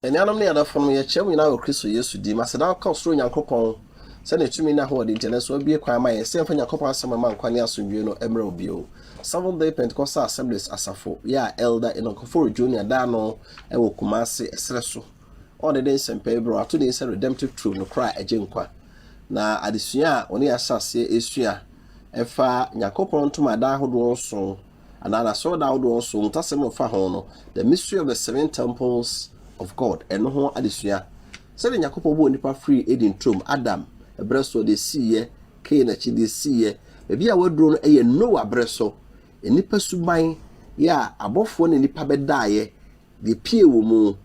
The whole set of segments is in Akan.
Enyanam ne yada from ye chem nyina Kristo Yesu di maseda ka soro Nyankopon se na tumi na ho de ntene so bie kwan ma ye se mfa Nyankopon asema ma nkwane asomdwe no emra obio Seventh Day Pentecostal Assemblies asafo ya elder Enokoforo Junior Dano ewo Kumasi esreso on the day sempe bro ato de redemptive truth no cry agenkwa na adesua oni asase esua efa Nyankopon ntoma da hodo so anana so da hodo so ntasem fa ho no the mystery of the seven temples of God and no adesua say Nyankopon bo nipa free edin trom Adam ebreso de siye Cain achi de siye bia waduro no eye Noah breso enipa suban ya abofo ne nipa bedaye de pie wo mu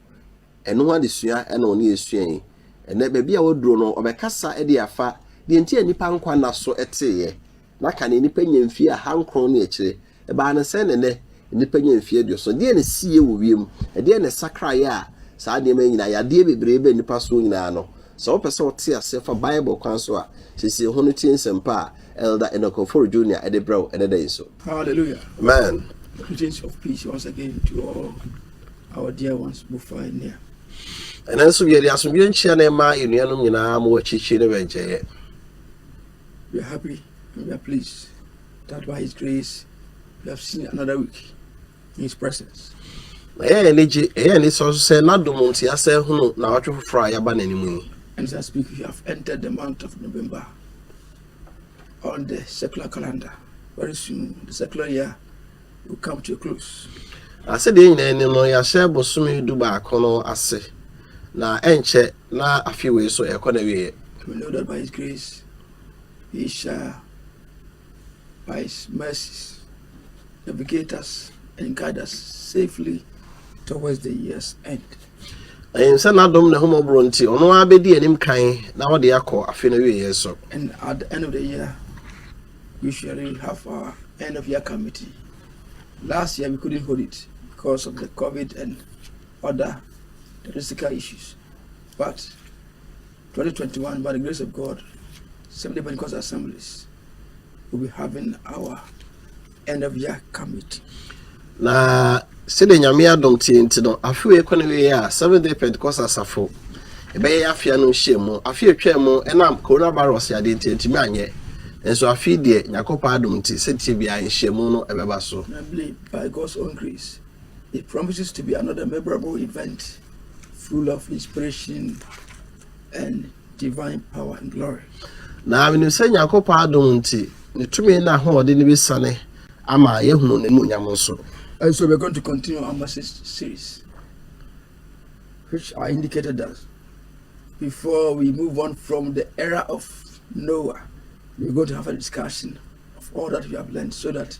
eno adesua ena oni esuan ene bia waduro no obekasa ede afa de ntia nipa nkwa na so eteye na ka ne nipa nyamfie a hankron ne ekire eba na se ne nipa nyamfie dio so de ne siye wo wiem de ne sakra ya saa de ma nyina ya de bebrebe nipa so nyina no so opese ote ase fa Bible kwan so a sisi ho no tinsempa elder Enokoforo Junior edebro edede so. Hallelujah. Amen. Greetings of peace once again to all our dear ones before and near. And also we are asumbi nchia na ma enuanum nyina mo wachichi ne benjeye. We are happy and we are pleased that by his grace we have seen another week in his presence. Ni so say na domunti ase hunu na watwe foforo ya ba nanimu. And as I speak, we have entered the month of November on the secular calendar. Very soon, the secular year will come to a close. I said, no, ya share bosumi duba kono ase na enche na afiwe so economy. We know that by his grace, he shall, by his mercies, navigate us and guide us safely towards the year's end. I said, not dom the homo bronti, or no abedi and him kind, now the akko, a fin years so. And at the end of the year, we shall have our end of year committee. Last year, we couldn't hold it because of the COVID and other logistical issues. But 2021, by the grace of God, Seventh Day Pentecostal Assemblies will be having our end of year committee. Na sede nyame adom tinti no afiwe kwane ya Seventh Day Pentecostal asafo ebe ya afia no hyemu afi etwa mu enam coronavirus ya de tinti me anye enso afi de Nyakopa adom ti sete bia hyemu no ebeba so. I believe by God's own grace it promises to be another memorable event full of inspiration and divine power and glory. Na me say Nyakopa adom ti ne tumi na ho de ne bisane ama yehunu ne mu nyam so. And so we're going to continue our message series, which I indicated that before we move on from the era of Noah, we're going to have a discussion of all that we have learned so that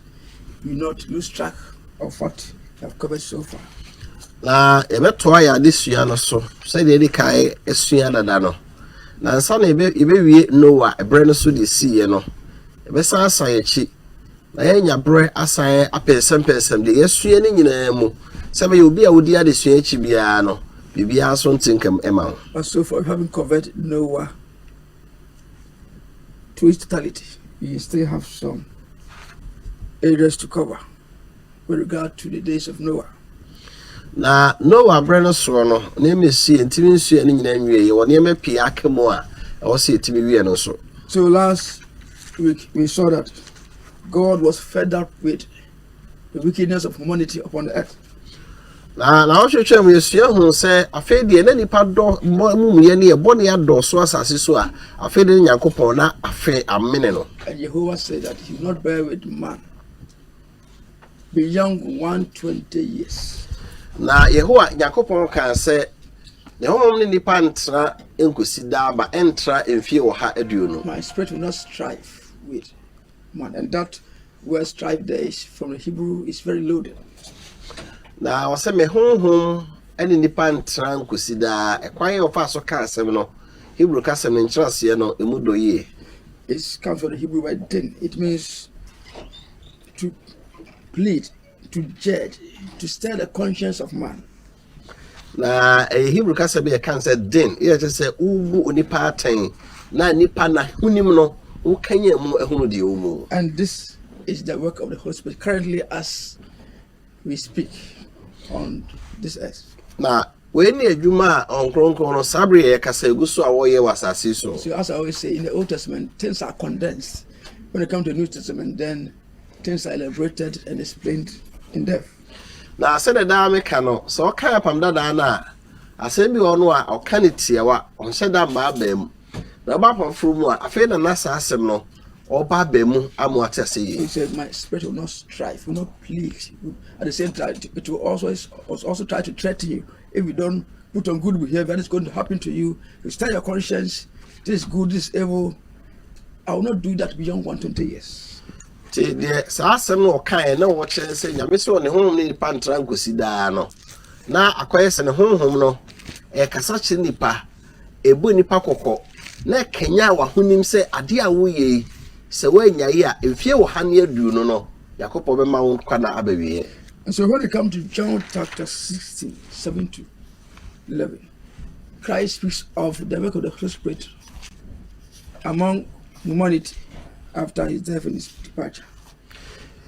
we not lose track of what we have covered so far. Na ebeto ya desua no so say de kai esua dada no na nsa na ebe wie Noah ebre no so de siye no ebe san san echi na yenya bre asan apesem de yesua ni nyina mu se be obi a wodi adesua echi bia no bibia so ntinkam ema. But so far we haven't covered Noah to its totality. We still have some areas to cover with regard to the days of Noah. Na Noah bre no so no na mesi ntimi nsua ni nyina nwie ye woni ema pia akemo a o se ntimi wie no so. So last week we saw that God was fed up with the wickedness of humanity upon the earth. Na ohwehwe mu yesua hu se afede na nipa do mumuye ne ebone ado so asase so a afede Nyankopon na afe amene no. And Jehovah said that he will not bear with man beyond 120 years. Na Yehowa Nyankopon kan se ne homom ne nipa ntra enkosi da ba entra emfie wo ha aduonu. My spirit will not strive with man, and that word strive there is from the Hebrew is very loaded. Na wase me honhom ene nipa ntra enkosi da ekwan yo fa so ka asem no Hebrew ka asem ntrase no emudo ye. It comes from the Hebrew word din. It means to plead, to judge, to stir the conscience of man. na Hebrew kasa be kan say den e je say ugu onipa atan na nipa na hunim no wo kanya mu ehunu de omu. And this is the work of the Holy Spirit currently as we speak on this earth. Na when adwuma onkronkron no sabre e kasa eguso a wo ye wasase so. So as I always say, in the Old Testament things are condensed. When it comes to the New Testament, then things are elaborated and explained in depth. Na ase de da me ka no so ka pam dada na ase bi ono a okanitiawa onse da ma ba mu na ba pafuru mu a afi na nasa asem no oba ba mu amu atase ye. He said, my spirit will not strive, will not please. At the same time, it will also try to threaten you. If you don't put on good behavior, it's going to happen to you. You tell your conscience, this is good, this is evil. I will not do that beyond 120 years. The Sassam no kind no watch and say, Yamiso and home need pantran go see da no. Na acquires and home no, a casachi nipa, a bunipa coco. Na Kenya wa hunim say, Adia wuye, se when ya if you were hanya do no, Jacopo be mount kana abbey. And so when you come to John chapter 16, 7 to 11, Christ speaks of the work of the Holy Spirit among humanity after his death and his departure.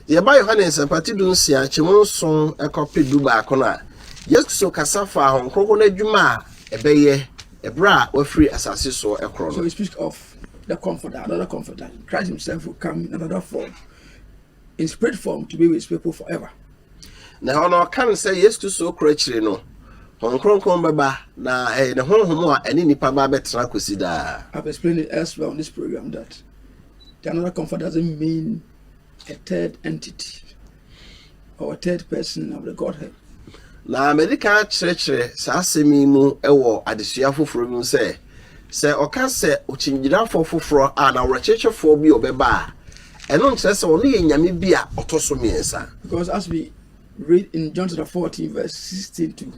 The Yohanes and Patidun Sia, Chimonson, a copy Duba Kona. Yes, so Casafa, Hong Kong, Juma, a baye, a bra, or free assassin or a cross. So he speaks of the comforter, another comforter. Christ himself will come in another form, in spirit form, to be with his people forever. Now, no can say yes to so creature no. Hong Kong Baba, na the home and any Paba Betrakusida. I've explained it elsewhere on this program that the another comfort doesn't mean a third entity or a third person of the Godhead. Na America church sasemi mu ewo adesua foforo mu se oka se ochinjira foforo a na wrecheche fo bi obeba eno nche se ono ye nyame bi a otoso miensa. Because as we read in John chapter 14 verse 16 to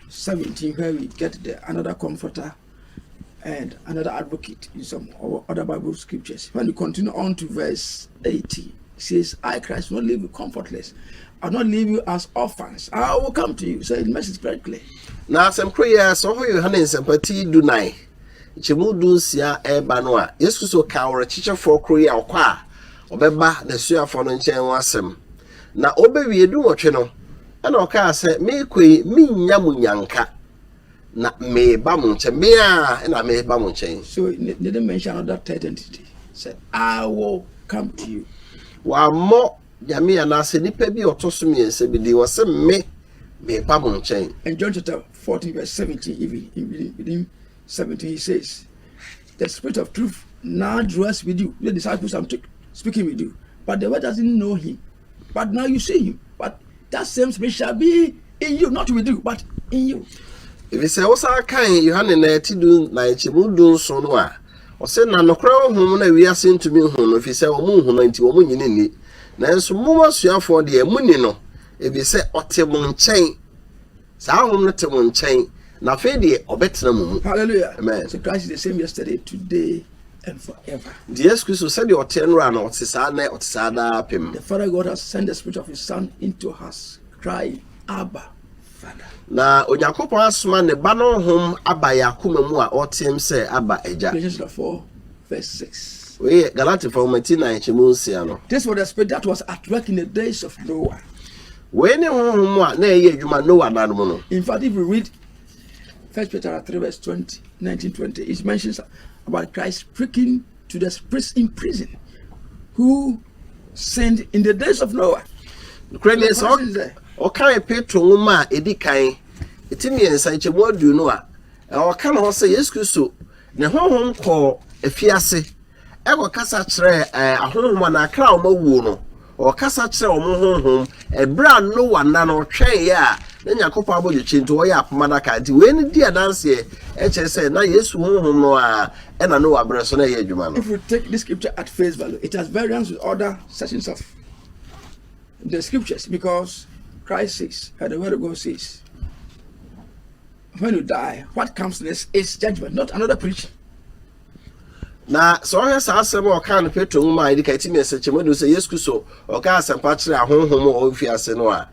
17 where we get another comforter and another advocate in some other Bible scriptures. When we continue on to verse 18, it says, I, Christ, will not leave you comfortless. I will not leave you as orphans. I will come to you. So the message is very clear. Now, some prayers, so you have in sympathy do nine. Chimudu sia ebanoa. Yesu so kawre chicha for Korea okwa. Obeba the suya for no nchen wasem. Na obewie du wotwe no. Ana oka se me kwe mi nyamu nyanka. Na me ba mu nche me a na me ba mu nche. So they didn't mention another third entity. Said I will come to you. Wa mo yami anase nipa bi otoso miense bi di wose me ba mu nche. And John chapter 14 verse 17 even 17 he says, the Spirit of truth now dwells with you. The disciples I'm speaking with you, but the world doesn't know him. But now you see him. But that same Spirit shall be in you, not with you, but in you. If you say, "What's our kind?" You have an attitude like Chimudu Sonwa, or say, "Nano crown whom we are sent to me home." If you say, "Oh, moon, 91 in it," now so much you have for the munino. If you say, "Otemon chain," Sound not a chain. Now, Fedi or better. Hallelujah. Amen. So Christ is the same yesterday, today, and forever. Jesus Christ said, "Your 10 run or Tisana or Tisada Pim." The Father God has sent the Spirit of His Son into us, crying, Abba, Father. Na Onyankopon asoma ne ba no hom aba yakoma mu a otem se aba eja. Galatians 4 verse 6. We Galatians 4:9 chemu nsia no. This was the spirit that was at work in the days of Noah. We ne hom a na eye adwuma Noah nanom no. In fact, if you read 1 Peter 3 verse 20, 19-20, it mentions about Christ speaking to the spirits in prison who sinned in the days of Noah. Credit so okay Petro ngoma edikan etimi ensan chemu adu no a o kan ho se Yesu Kristo ne honhom ko afiase e go kasa kire ahonhom na akra o mawu no o kasa kire o honhom e bra Noah na no twen ya na Nyankopon abojuchi nto o ya apomada ka di we ni dia dance e che se na Yesu honhom no a e na Noah bre so na ye adwuma no. If you take this scripture at face value, it has variance with other sections of the scriptures, because Christ says, and the word of God says, when you die, what comes next is judgment, not another preaching. Na so he sa asem o kan Petro nguma edika timi esechemo do say Yesu Kristo o ka asem pa kire ahonhom o fi ase no a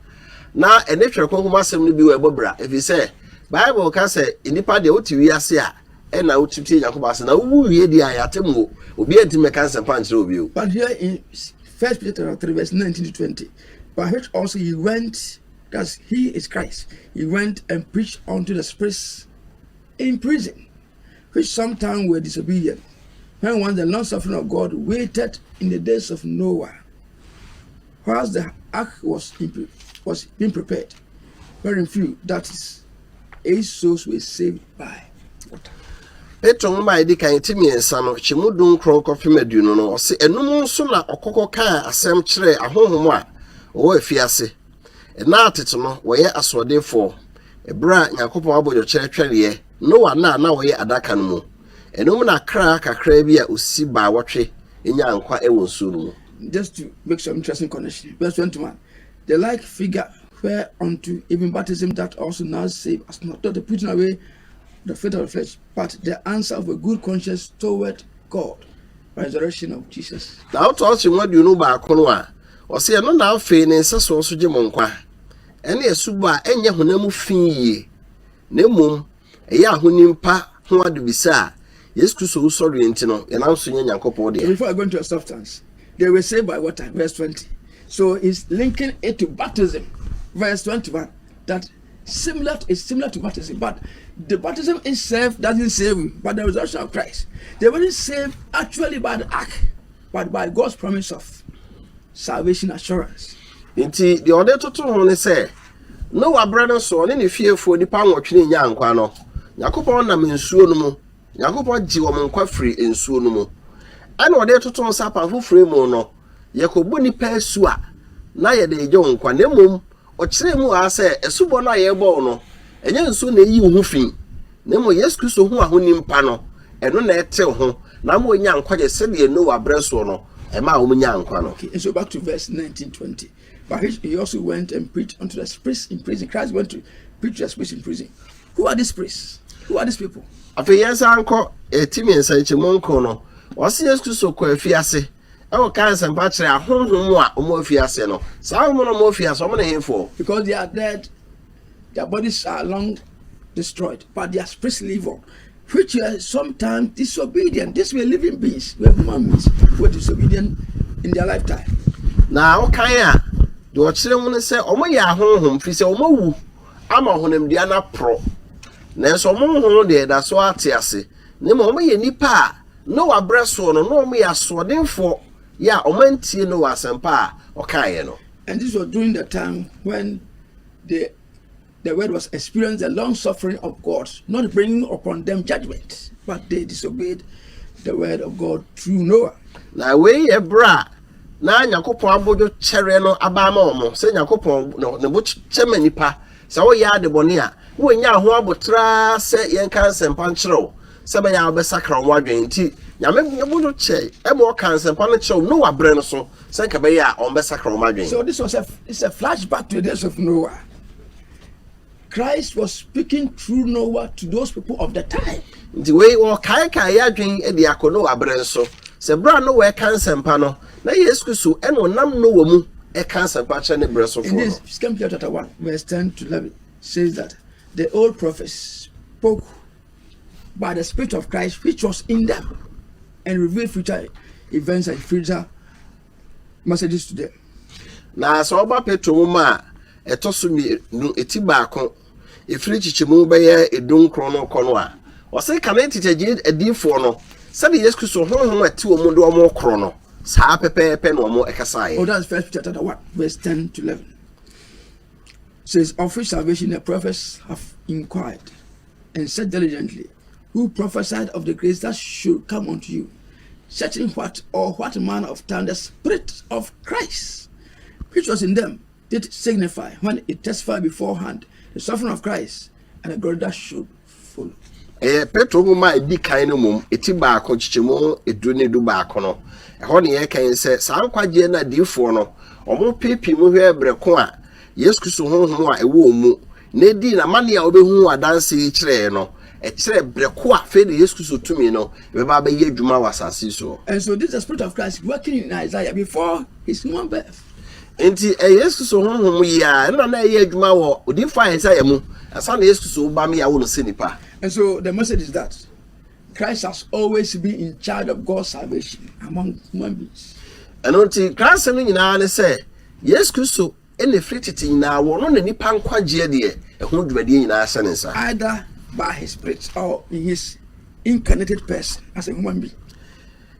na ene twere konkom asem no bi we bobra if you say Bible can say inipa de oti wiase a e na otiti Yakob ase na wu wie di ayatemu obi antime kan sempa nchire obi o. But here in 1 Peter 3 verse 19 to 20, by which also he went, because he is Christ, he went and preached unto the spirits in prison, which sometime were disobedient, when once the long suffering of God waited in the days of Noah, whilst the ark was being prepared, wherein few, that is, 8 souls were saved by water. Petro ma edi kan timi ensa no chimudun kron kofi maduno no se enum so na okoko kan asem kire ahonhom a wo afiase na atete no wo ye asodefo ebra Yakobon abojo kire twere no na wo ye adaka no mu enum na kra kakra bi a osi ba wotwe enya nkwa ewo nsu no. Just to make some interesting connection, verse 21, the like figure whereunto even baptism that also now save us not the putting away the faith of the flesh, but the answer of a good conscience toward God, resurrection of Jesus. Now to us what you know ba kono a o se no na afi ne nseso so gye monkwa ene esuba enye honam fiye na mum eye ahonimpa ho adubisa Yesu Kristo usori enti no ye na so nya Yakobon de. Before I go into a substance, they were saved by water, verse 20. So he's linking it to baptism, verse 21, that is similar to baptism, but the baptism itself doesn't save you, but the resurrection of Christ. They weren't saved actually by the ark, but by God's promise of salvation assurance. Inti the order to ho say no abrana so ne fiefo nipa nwotwe nya nkwa no Yakobon na mensuo no mu Yakobon ji wo nkwa free ensuo no mu ana order to sapa fofure mu no Yakobo nipa asu a na ye de ejo nkwa na mum o kire mu a say esubo na ye bo no enye nsu na eyi hu fin na mo Yesu Kristo hu ahonimpa no eno na etew ho na mo nya nkwa je se de no abreso no e ma wo nya nkwa no. Okay, and so back to verse 19-20. But he also went and preached unto the spirits in prison. Christ went to preach to the spirits in prison. Who are these priests? Who are these people? Afi yes anko etimi ensanche monko no wasi Yesu Kristo kwa afiase e wo kan sempa kire ahonhom a omo afiase no saa mo no mo afiase omo na hefo because they are dead, their bodies are long destroyed, but their spirits live on, which are sometimes disobedient. These were living beings, were human beings, who were disobedient in their lifetime. na o kan a do kire mu ne se omo ya ahonhom fi se omo wu ama honam dia na pro na so omo honhom de da so atiase ne mo omo ye nipa no abreso no no omo ya sodenfo ya omo antie no asempa o kan ye no. And this was during the time when the word was experienced the long suffering of God, not bringing upon them judgment, but they disobeyed the word of God through Noah. Na we ebra na Yakobon abojo chere no abama omo se Yakobon no ne bo chema nipa se wo ya de bone a wo nya ho abotra se yen kan sempa nchero se ba ya obesakra wo adwen nti nyame bojo che e mo kan sempa no chero no wabre no so se ka be ya on besakra wo adwen. So this was it's a flashback to the days of Noah. Christ was speaking through Noah to those people of the time. Nti we wo kai ya adwen e de akono wabre so se bra no we kan sempa no na Yesu Kristo eno nam no wo mu e kan sempa che ne breso fo. In this Second Peter chapter 1 verse 10 to 11 says that the old prophets spoke by the Spirit of Christ which was in them and revealed future events and future messages to them. Na so oba Petro mu ma etoso mi eti baako efiri chichimu be ye edun kron no kono a o se kan enticheje edifo no sabe Yesu Kristo honhom ati wo mu do omo kro no saa pepepe no omo ekasa ye. Oh, that's First Peter chapter 1 verse 10 to 11. Says, of which salvation the prophets have inquired and said diligently, who prophesied of the grace that should come unto you, searching what manner of time the Spirit of Christ which was in them did signify when it testified beforehand the suffering of Christ and the glory that should follow. Petro mu ma edi kan no mum eti baako chichimu edu ne du baako no ho ne ye kan se saa nkwaje na difo no omo pepi mu hwe breko a Yesu Kristo honhom a ewo mu na di na mane a obehu adanse kire no e kire breko a fe de Yesu Kristo tumi no be ba be ye adwuma wasase so. And so this is the Spirit of Christ working in Isaiah before his human birth. Enti Yesu so honhom ya na na ye adwuma wo odi fa ensa ya mu asa na Yesu so ba me ya wo no se nipa. And so the message is that Christ has always been in charge of God's salvation among human beings. And until Christ no nyina ne se Yesu so ene frititi nyina wo no na nipa nkwaje de ehun dwade nyina ase ne nsa. Either by his spirit or in his incarnated person as a human being.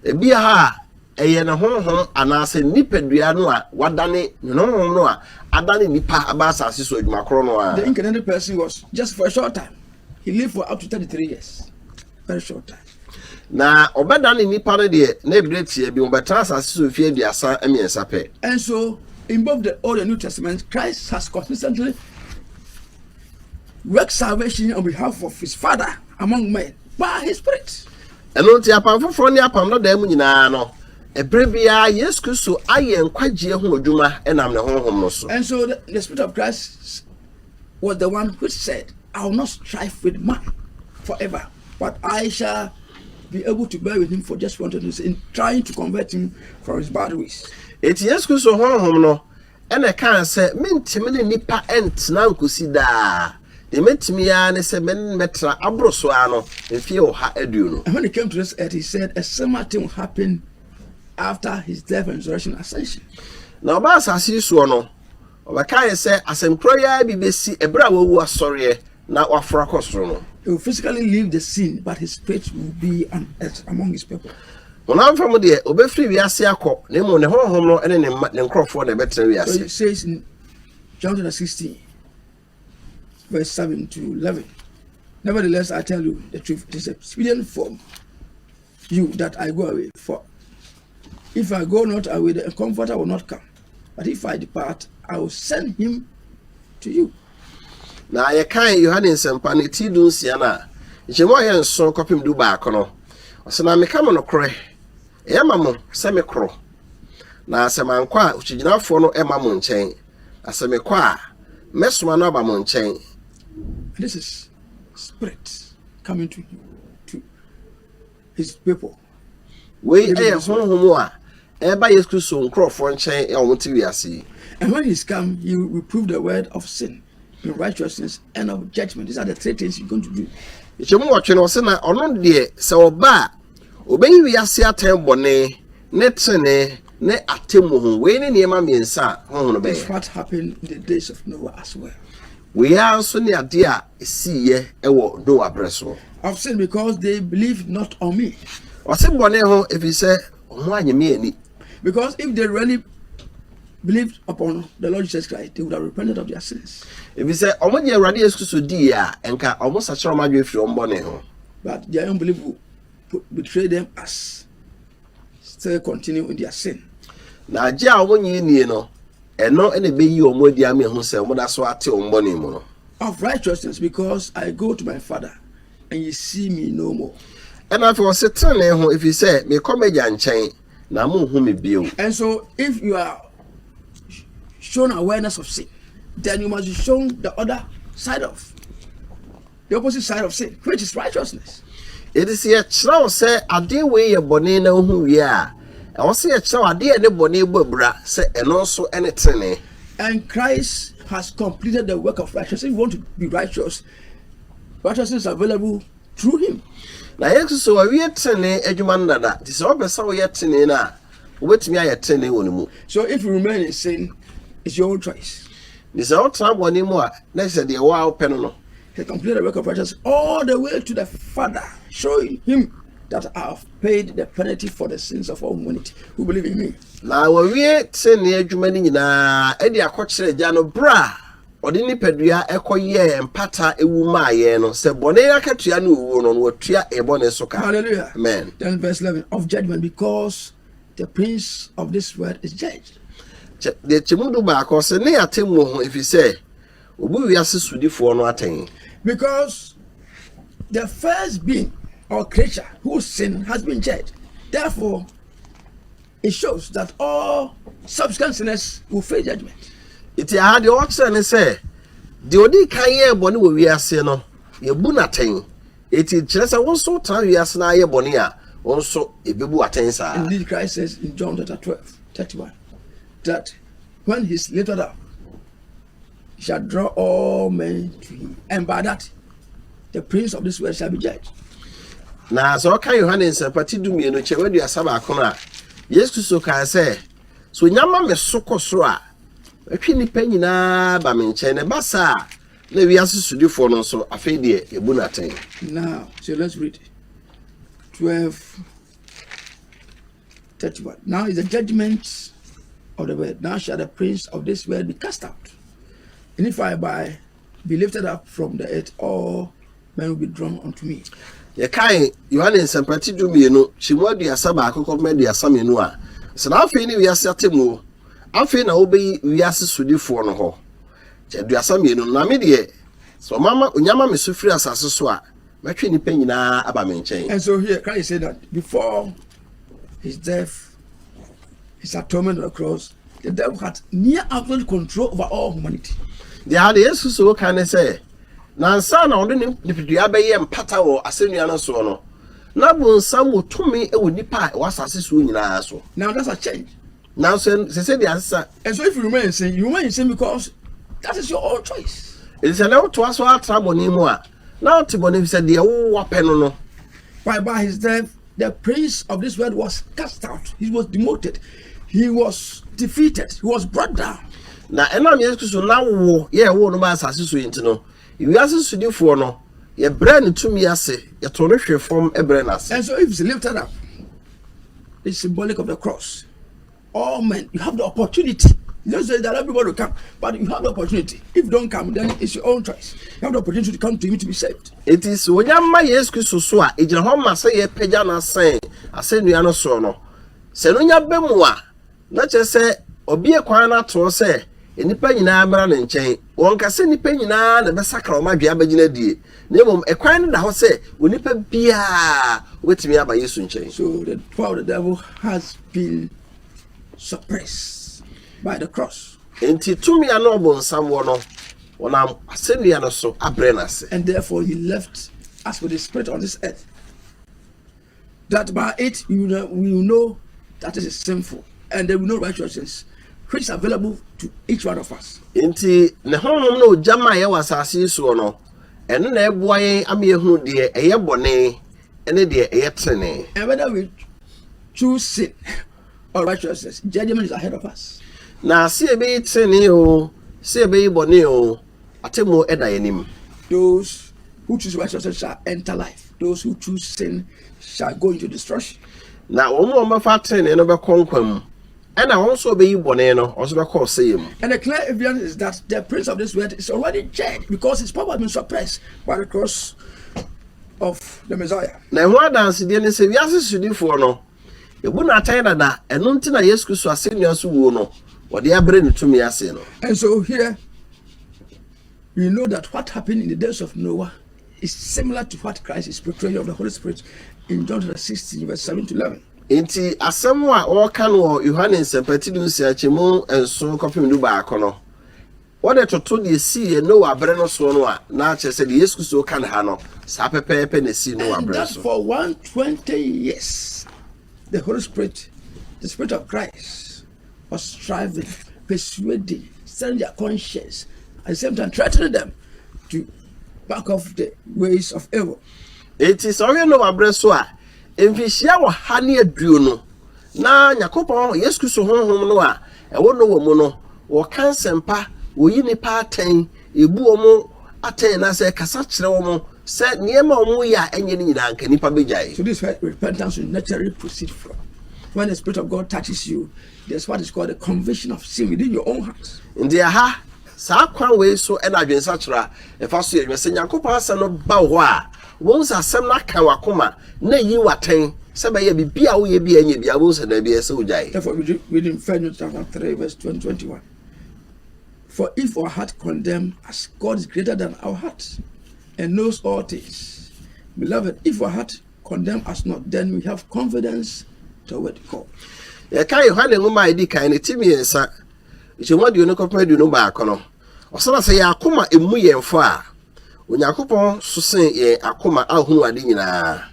Ebi ha eye na honhom anase nipadua no a wadane no no a adane nipa abasase so adwuma kro no a. The incarnated person was just for a short time. He lived for up to 33 years. Very short time. Na obedane nipa no de na ebiretie bi obeta asase so fie aduasa emiensa pe. And so in both the Old and New Testament, Christ has consistently worked salvation on behalf of his Father among men by his Spirit. And until apam foforo ni apam no da mu nyina no ebrebia Yesu Kristo aye nkwaje ho adwuma enam ne honhom no so. And so the Spirit of Christ was the one which said, I will not strive with man forever, but I shall be able to bear with him for just 1 days in trying to convert him from his bad ways. Eti Yesu Kristo honhom no ene kan se mentimi ne nipa entna nkosi da. The mentimi ya ne se men metra abroso ano efie o ha aduno. And when he came to this earth, he said a similar thing will happen after his death and resurrection ascension. Na oba asase so no obaka se asempro ya bi besi ebra wawu asore na wafra kosoro no. He will physically leave the scene, but his spirit will be on earth among his people. Onam fam de obefri wiase akọ na mo ne honhom no ene ne nkrofo na betra wiase. So it says in John 16 verse 7 to 11, nevertheless I tell you the truth, it is expedient for you that I go away, for if I go not away, the comforter will not come, but if I depart, I will send him to you. Na ye kan Yohane sempa ne ti dun sia na jemo ye nso kopim du ba akono osena me kam no kore e mamo se me kro na asema nkwa uchiginafo no e mamo nchen aseme kwa mesoma no ba mo nchen. This is spirit coming to you, to his people. We e honhom a e ba Yesu Kristo nkrofo nchen e omoti wiase. And when he's come, he will reprove the word of sin, in righteousness, and of judgment. These are the three things he's going to do. Chemu watwe no se na ono de se oba obeyi wiase atem bone ne tene ne atemu ho we ne niema miensa ho no be. That's what happened in the days of Noah as well. We are so ne ade a esiye ewo Noah breso. I've sinned because they believed not on me. Ose bone ho efi se ho anyeme ani. Because if they really believed upon the Lord Jesus Christ, they would have repented of their sins. Efi se omo je Awurade Yesu Kristo di a enka omo sachero madwe firi ombone ho. But their unbelief will betray them as still continue in their sin. Na age a omo nyi nie no eno ene be yi omo di ame ho se omo da so ate ombone mu no. Of righteousness, because I go to my Father and you see me no more. And after was setting ho if you say me come eja nchen na mo hu me bio. And so if you are shown awareness of sin, then you must be shown the other side of the opposite side of sin, which is righteousness. It is here chraw say ade we ye bone na hu wi a e wo say chraw ade ne bone bobra say eno so ene tene. And Christ has completed the work of righteousness. If you want to be righteous, righteousness is available through him. Na Yesu so wa wi tene adwuma ndada ti se obesa wo ye tene na obetumi aye tene woni mu. So if you remain in sin, it's your own choice. Ni se o tra bone mu a na se de wa o peno no. He completed the work of righteousness all the way to the Father, showing him that I have paid the penalty for the sins of all humanity who believe in me. Na wa wi tene adwuma ni nyina e de akokire ja no bra odi ni padua ekoye empata ewu maaye no se bone akatua no wu no watua e bone so ka. Hallelujah. Amen. Then verse 11 of judgment, because the prince of this world is judged. The chimudu ba ko se ne atemu ho if you say obu wiase sudifo no aten. Because the first being or creature whose sin has been judged. Therefore, it shows that all subsequent sinners will face judgment. It had the option and say, the odi kaye boni we wiase no ye bu na ten. It is just a one so time wiase na ye boni a also e bebu aten sa. Indeed, Christ says in John chapter 12:31 that when he is lifted up, he shall draw all men to him, and by that the prince of this world shall be judged. Na so kan Yohane nsapati dumienu chewe du asaba akono a Yesu so kan say so nyama me sokosoro a atwi nipa nyina ba me nche ne basa na wi asesudifo no so afei de ebu na ten. Now, so let's read 12:31. Now is the judgment of the world. Now shall the prince of this world be cast out. And if I be lifted up from the earth, all men will be drawn unto me. Ye kai Yohane nsapati dumienu chimwa du asaba akoko medu asamenu a se na afei ni wi asatemu afei na obeyi wi asesudifo no ho. Je du asamienu na me de so mama unyama me sufri asase so a matwe nipa nyina aba me nchen. And so here Christ said that before his death, his atonement on the cross, the devil had near absolute control over all humanity. The had Jesus so can say nansa na onde ne pidua beye mpata wo asenua no so no na bonsam wo tumi e wo nipa wasase so nyina so. Now that's a change. Now say the answer. And so if you remain insane because that is your own choice. It is allowed to us what trouble ni mo a now to believe said the weapon no. By his death, the prince of this world was cast out. He was demoted. He was defeated. He was brought down. Na ena me so na wo ye wo no ba asase so yinti no. Iwi asase difo no ye brand to me ase ye to no hwe form e brand ase. And so if it's lifted up, it's symbolic of the cross. All men, you have the opportunity. You don't say that everybody will come, but you have the opportunity. If you don't come, then it's your own choice. You have the opportunity to come to him to be saved. It is when Jesus Christ so a ejina ho ma say ye peja na sen asenua no so no. Se no nya bemu a na che se obi ekwan na to se enipa nyina mara ne nchen. Won ka se nipa nyina na be sakra o ma dua bagina die. Na mom ekwan na ho se onipa bia wetimi aba Yesu nchen. So the power of the devil has been suppressed by the cross. Enti tumi ano bonsam wo no wonam asenua no so abrenase. And therefore he left us with the spirit on this earth, that by it we will know that it is sinful, and there will know righteousness which is available to each one of us. Enti ne honhom no jama ye wasase so no eno na eboa yen amehunu de eye bone ene de eye trene. And whether we choose sin or righteousness, judgment is ahead of us. Na se ebe trene o se ebe bone o atemo eda yanim. Those who choose righteousness shall enter life. Those who choose sin shall go into destruction. Na omo mafa trene no be konkwam. And I also be bone no also be call same. And the clear evidence is that the prince of this world is already judged because his power has been suppressed by the cross of the Messiah. Na ho dance de ne se wiase sudifo no ebu na tan da eno ntina Yesu Kristo asenua so wo no wo de abre ne tumi ase no. And so here we know that what happened in the days of Noah is similar to what Christ is portraying of the Holy Spirit in John 16 verse 7 to 11. Enti asem a o kan wo Yohane nsapati du nsia chemu enso kopim du ba akono wo de toto de si Noah abre no so no a na che se de Yesu Kristo kan ha no sa pepepe na si Noah abre so. For 120 years the Holy Spirit, the Spirit of Christ, was striving, persuading, setting their conscience, at the same time threatening them to back off the ways of evil. It is only no abreso a emfishia wo hane aduo no na Yakobon Yesu Kristo honhom no a ewo no wo mu no wo kan sempa wo yi nipa aten ebu omo aten na se kasa kire wo mo se niema omo ya enye ni nyina nka nipa bejai. So this repentance will naturally proceed from when the Spirit of God touches you. There's what is called a conviction of sin within your own heart. Ndi aha sa kwan we so e na adwensa kira e fa so ye se Yakobon asa no ba ho a won sa sem na kan wakoma na yi waten se ba ye bibia wo ye bia nya bia won sa na bia se ujai. Therefore we read in 1 chapter 3 verse 21. For if our heart condemn us, God is greater than our heart and knows all things. Beloved, if our heart condemn us not, then we have confidence toward God. Ye kan Yohane ngoma edi kan ne timi ensa ichemwadi no kopadu no ba akono osana se ya akoma emu yemfo a Onyankopon so sen ye akoma ahunu ade nyina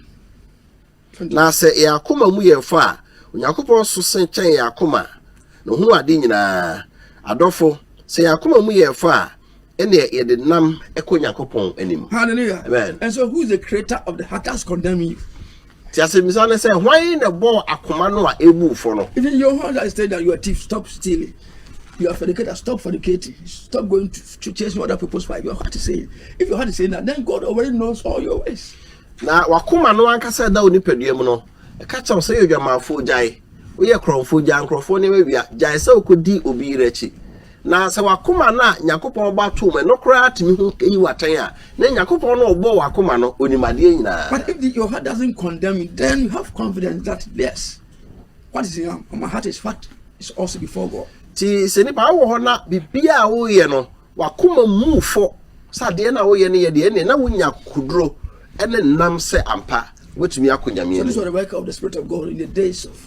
na se ye akoma mu yemfo a Onyankopon so sen chen ye akoma no hunu ade nyina adofo say akoma mu ye fa ene ye de nam eko Nyankopon anim. Hallelujah. Amen. And so who is the creator of the heart that's condemning you? Ti asemisa say why na bo akoma no a ebu fo no. If in your heart I say that you are a thief, stop stealing. You are fornicator, stop fornicating. Stop going to chasing other people's wife. Your heart is saying. If your heart is saying that, then God already knows all your ways. Na wakoma no anka say da oni paduam no. E ka chaw say odwamanfo jai. Oye kromfo jai nkrofo ne wia jai say okodi obi rechi. Na se wakoma na Nyankopon ba to me no kra atimi hu yi watan a na Nyankopon no obo wakoma no onimade nyina. But if your heart doesn't condemn you, then you have confidence that yes, what is in my heart is what is also before God. Ti se nipa wo ho na bibia wo ye no wakoma mu fo sa de na wo ye ne ye de ne na wonya kudro ene nam se ampa wetumi akonyame. So this was the work of the Spirit of God in the days of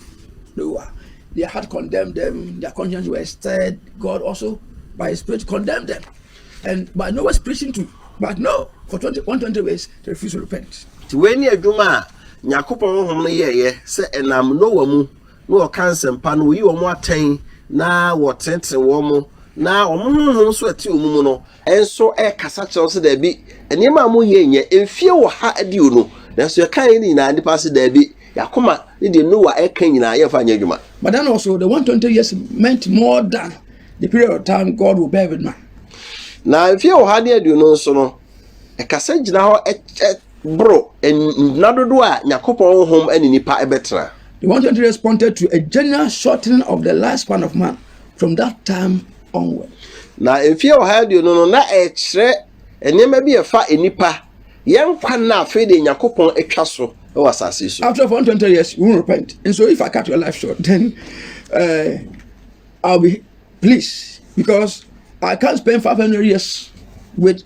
Noah. Their heart condemned them, their conscience were stirred. God also, by His Spirit, condemned them. And by Noah's preaching too. But no, for 120 years, they refused to repent. Ti we ni adwuma Nyankopon hom no ye se enam Noah mu no cancer mpa no yi omo aten na wo tente wo mo na omo so ati omu no enso e kasa kyerɛ se da bi enema mo ye nye emfie wo ha adi no na so kan ni na nipa se da bi yakoma ni de Noah e kan nyina ye fa nya adwuma. But then also the 120 years meant more than the period of time God will bear with man. Na emfie wo ha de adi no nso no e kasa gina ho bro en nadodo a Nyankopon hom ani nipa e betra. The 120 years pointed to a general shortening of the lifespan of man from that time onward. Na emfie wo ha de no na e kyerɛ enema bi e fa enipa yen kwan na afi de Nyankopon atwa so e wasase so. After 120 years, you won't repent. And so if I cut your life short, then I'll be pleased. Because I can't spend 500 years with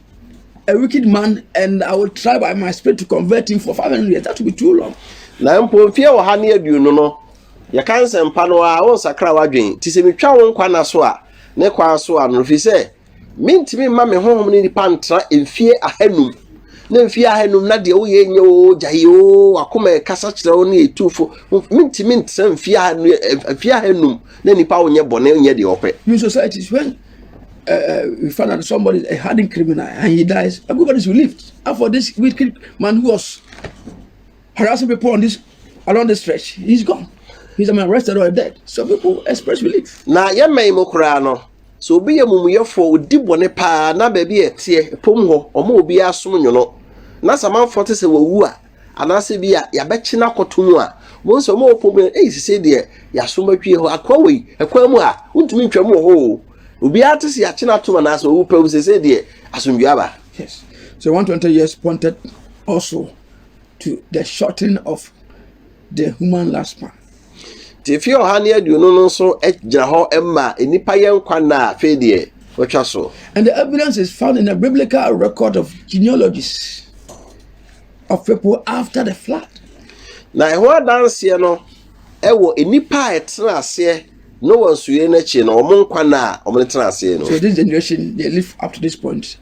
a wicked man and I will try by my spirit to convert him for 500 years. That will be too long. Na mpo mfie wo ha ne aduonu no ya kan sempa no a won sakra wadwen ti se metwa won kwa na so a ne kwa so a no fi se mintimi ma me honhom ne nipa ntra emfie ahanum na emfie ahanum na de wo ye nye o jaye o akoma e kasa kire wo ne etufo mintimi ntra emfie ahanum na nipa wo nye bone nye de opɛ. In societies when we find out somebody is a hardened criminal and he dies, everybody's relieved. And for this wicked man who was harassing people along the stretch, he's gone. He's arrested or dead. So people express relief. Na ye mai mo kura no. So obi ye mumuyefo odi bone pa na ba bi etie pom ho omo obi asom nyono. Na samanfo te se wawu a anase bi a ya bechi na kotomu a mo so mo pom sise de ya som batwie ho akwa wei akwa mu a untumi ntwam ho obi ate se ya chi na toma na so wu pa sise de asomdua aba. Yes. So 120 years pointed also to the shortening of the human lifespan. Tifio hani aduonu no so ejira ho emma enipa yenkwa na fe de wotwa so. And the evidence is found in a biblical record of genealogies of people after the flood. Na ehwa danse no ewo enipa etena ase no wansuye na chi na omonkwa na omletena ase no. So this generation they live up to this point.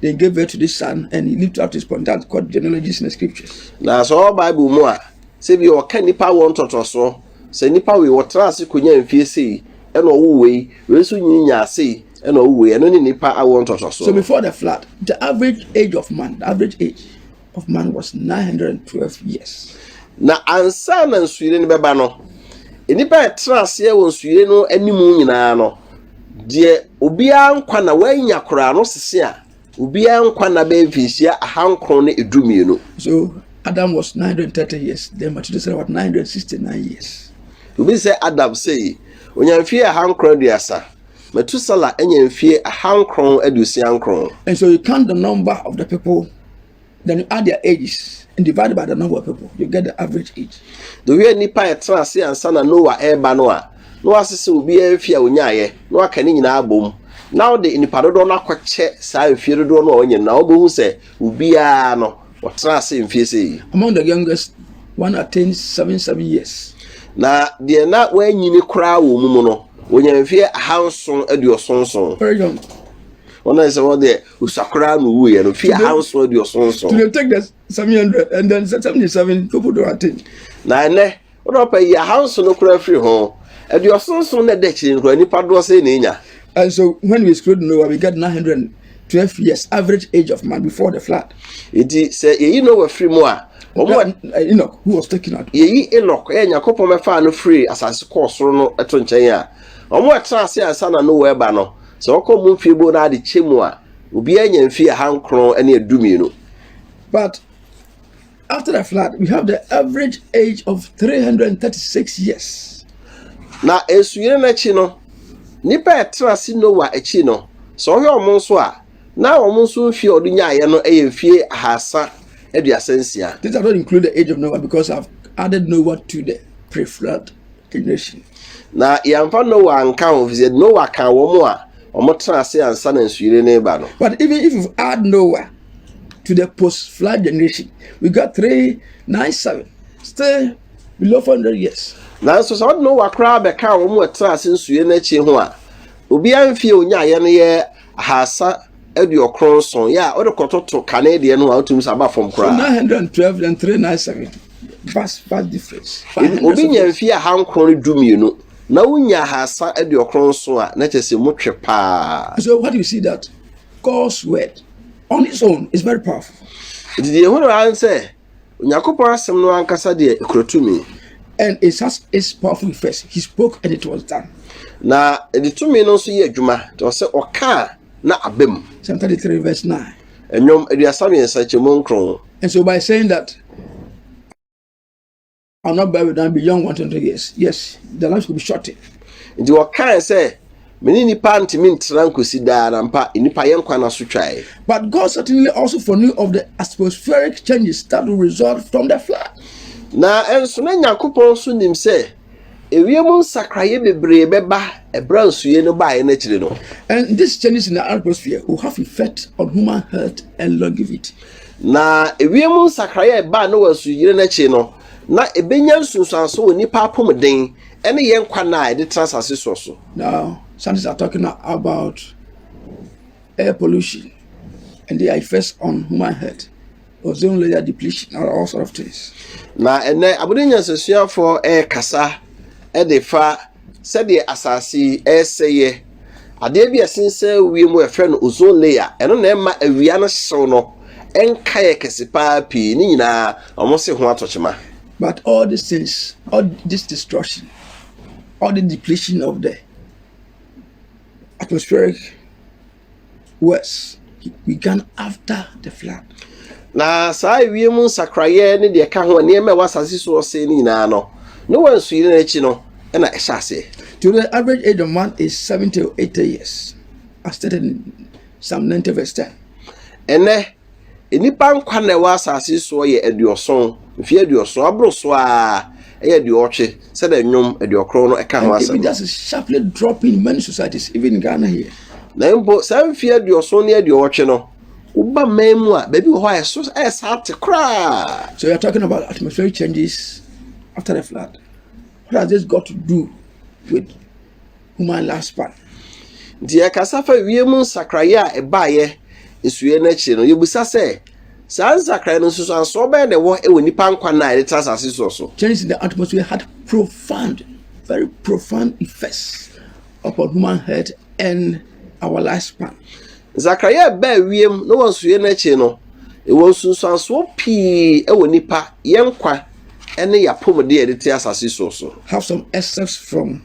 They gave birth to this son and he lived up to this point. That's called genealogies in the scriptures. Na so Bible mu a se bi o ka nipa won toto so se nipa we wotena ase konya mfie sei e no wo wei we so nyinya sei e no wo wei e no ni nipa awon toto so. So before the flood, the average age of man was 912 years. Na ansa na nsuire ni beba no enipa etena ase won nsuire no animu nyina no de obi ankwa na wanya kora no sese a obi ankwa na be mfisia ahankron ne edumienu. So Adam was 930 years, then Methuselah was 969 years. Obi say Adam say onyamfie ahankron duasa, Methuselah enyamfie ahankron adusiankron. And so you count the number of the people, then you add their ages and divide by the number of people, you get the average age. The way nipa etra se ansa na Noah eba no a no asese obi amfie onyaye no aka ni nyina abom. Now the nipa dodo na kwache sa amfie dodo no onye na obo se obi a no watra se amfie sei. Among the youngest, one attained 77 years. Na de na wanyini kra wo mu no onyamfie ahanson aduosonson. Very young. Ona is what there usakra no wu ye no fie ahanson aduosonson. To they take the 700 and then 77 people don't attain. Na ne odo pa ya ahanson no kra free ho aduosonson na de chi nkra nipa do se na nya. And so when we exclude Noah, we get 912 years average age of man before the flood. Iti se yeyi no wa free mu a Enoch, who was taken out. Yeyi Enoch Nyankopon mefa no free asase course no eto nchen a omo etra ase ansa na no wa eba no se okọ mu fie bo na ade chemu a obi anya mfie hankron ene adumi no. But after the flood, we have the average age of 336 years. Na esuyere na chi no nipa etra si Noah echi no so hwe omo nso a na omo nso mfie odunya ye no mfie ahasa aduasansia. This does not include the age of Noah because I've added Noah to the pre-flood generation. Na yamfa Noah anka ho visit Noah kan wo mu a omo tra se ansa na nsuyere na eba no. But even if you add Noah to the post-flood generation, we got 397, still below 400 years. Na so so Noah kra be ka wo mu tra se nsuyere na chi ho a obi amfie onya ye no ye ahasa aduokronson ya o de kototo kanade no a otum saba from kra. 912 and 397. Vast difference. Obi nya mfie hankron dumienu na unya hasa aduokronson a na chese motwe pa. So what do you see that God's word on its own is very powerful. Did you hear what say? Nyakopon asem no ankasa de ekrotumi. And it has its powerful effects. He spoke and it was done. Na editumi no so ye adwuma to say oka na abem. Psalm 33 verse 9. Enyom eduasam yensa chemo nkron. And so by saying that I'll not bear with them beyond 100 years. Yes, the life could be shortened. Ndi oka say meni nipa ntimi ntra nkosi da na mpa nipa yenkwa na so twae. But God certainly also foreknew of the atmospheric changes that will result from the flood. Na enso na Nyakopon so nim say ewiemu sakraye bebre beba ebransuye no bae na kire no. And these changes in the atmosphere will have effect on human health and longevity. Na ewiemu sakraye ba no wasuyire na chi no na ebenya nsunsuanso woni pa apomden ene yenkwa na de transase so. Now scientists are talking about air pollution and their effects on human health, ozone layer depletion, and all sort of things. Na ene abodenya sesuafo kasa de fa said the asasi seye ade bia sense wiemu efe no ozone layer eno na ema awia no hyew no enka ye kesipa pi ni nyina omose ho atochema. But all these things, all this destruction, all the depletion of the atmospheric works began after the flood. Na sa wiemu sakraye ne de ka ho ne ema wasasi so se ni nyina no no wansuyire na chi no na ehase. To the average age of man is 70 or 80 years, as stated in Psalm 90 verse 10. Ene enipa nkwa na wasasi so ye aduoson mfie aduoson abro so a aduotwe said the nyom aduokron no eka ho asem. That is sharply dropping in many societies, even in Ghana here. Na mbo sa mfie aduoson ne aduotwe no uba memu a baby ho ayeso esate kra. So you are talking about atmospheric changes after the flood. What has this got to do with human lifespan? Dia kasafa wiemu sakraye a ebaye esuye na chi no yebusa se san sakraye no so so be de wo e woni pa nkwa na de transase so. Changes in the atmosphere had profound, very profound effects upon human health and our lifespan. Zakaria ba wiem no wansuye na chi no e wonsunsanso pi e woni pa yenkwa ene yapom de de ti asase so. Have some excerpts from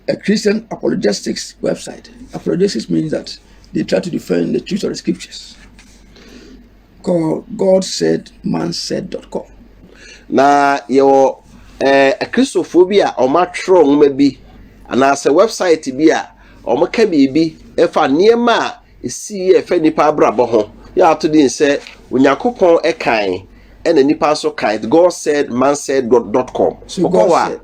a Christian apologetics website. Apologetics means that they try to defend the truth of the scriptures. Called GodSaidManSaid.com. Na yo a Christophobia or matro maybe and as a website bi a o maka bibi e fa niema e si e fa nipa brabo ho ya to din say Onyankopon e kan and nipa so kan GodSaidManSaid.com. So God said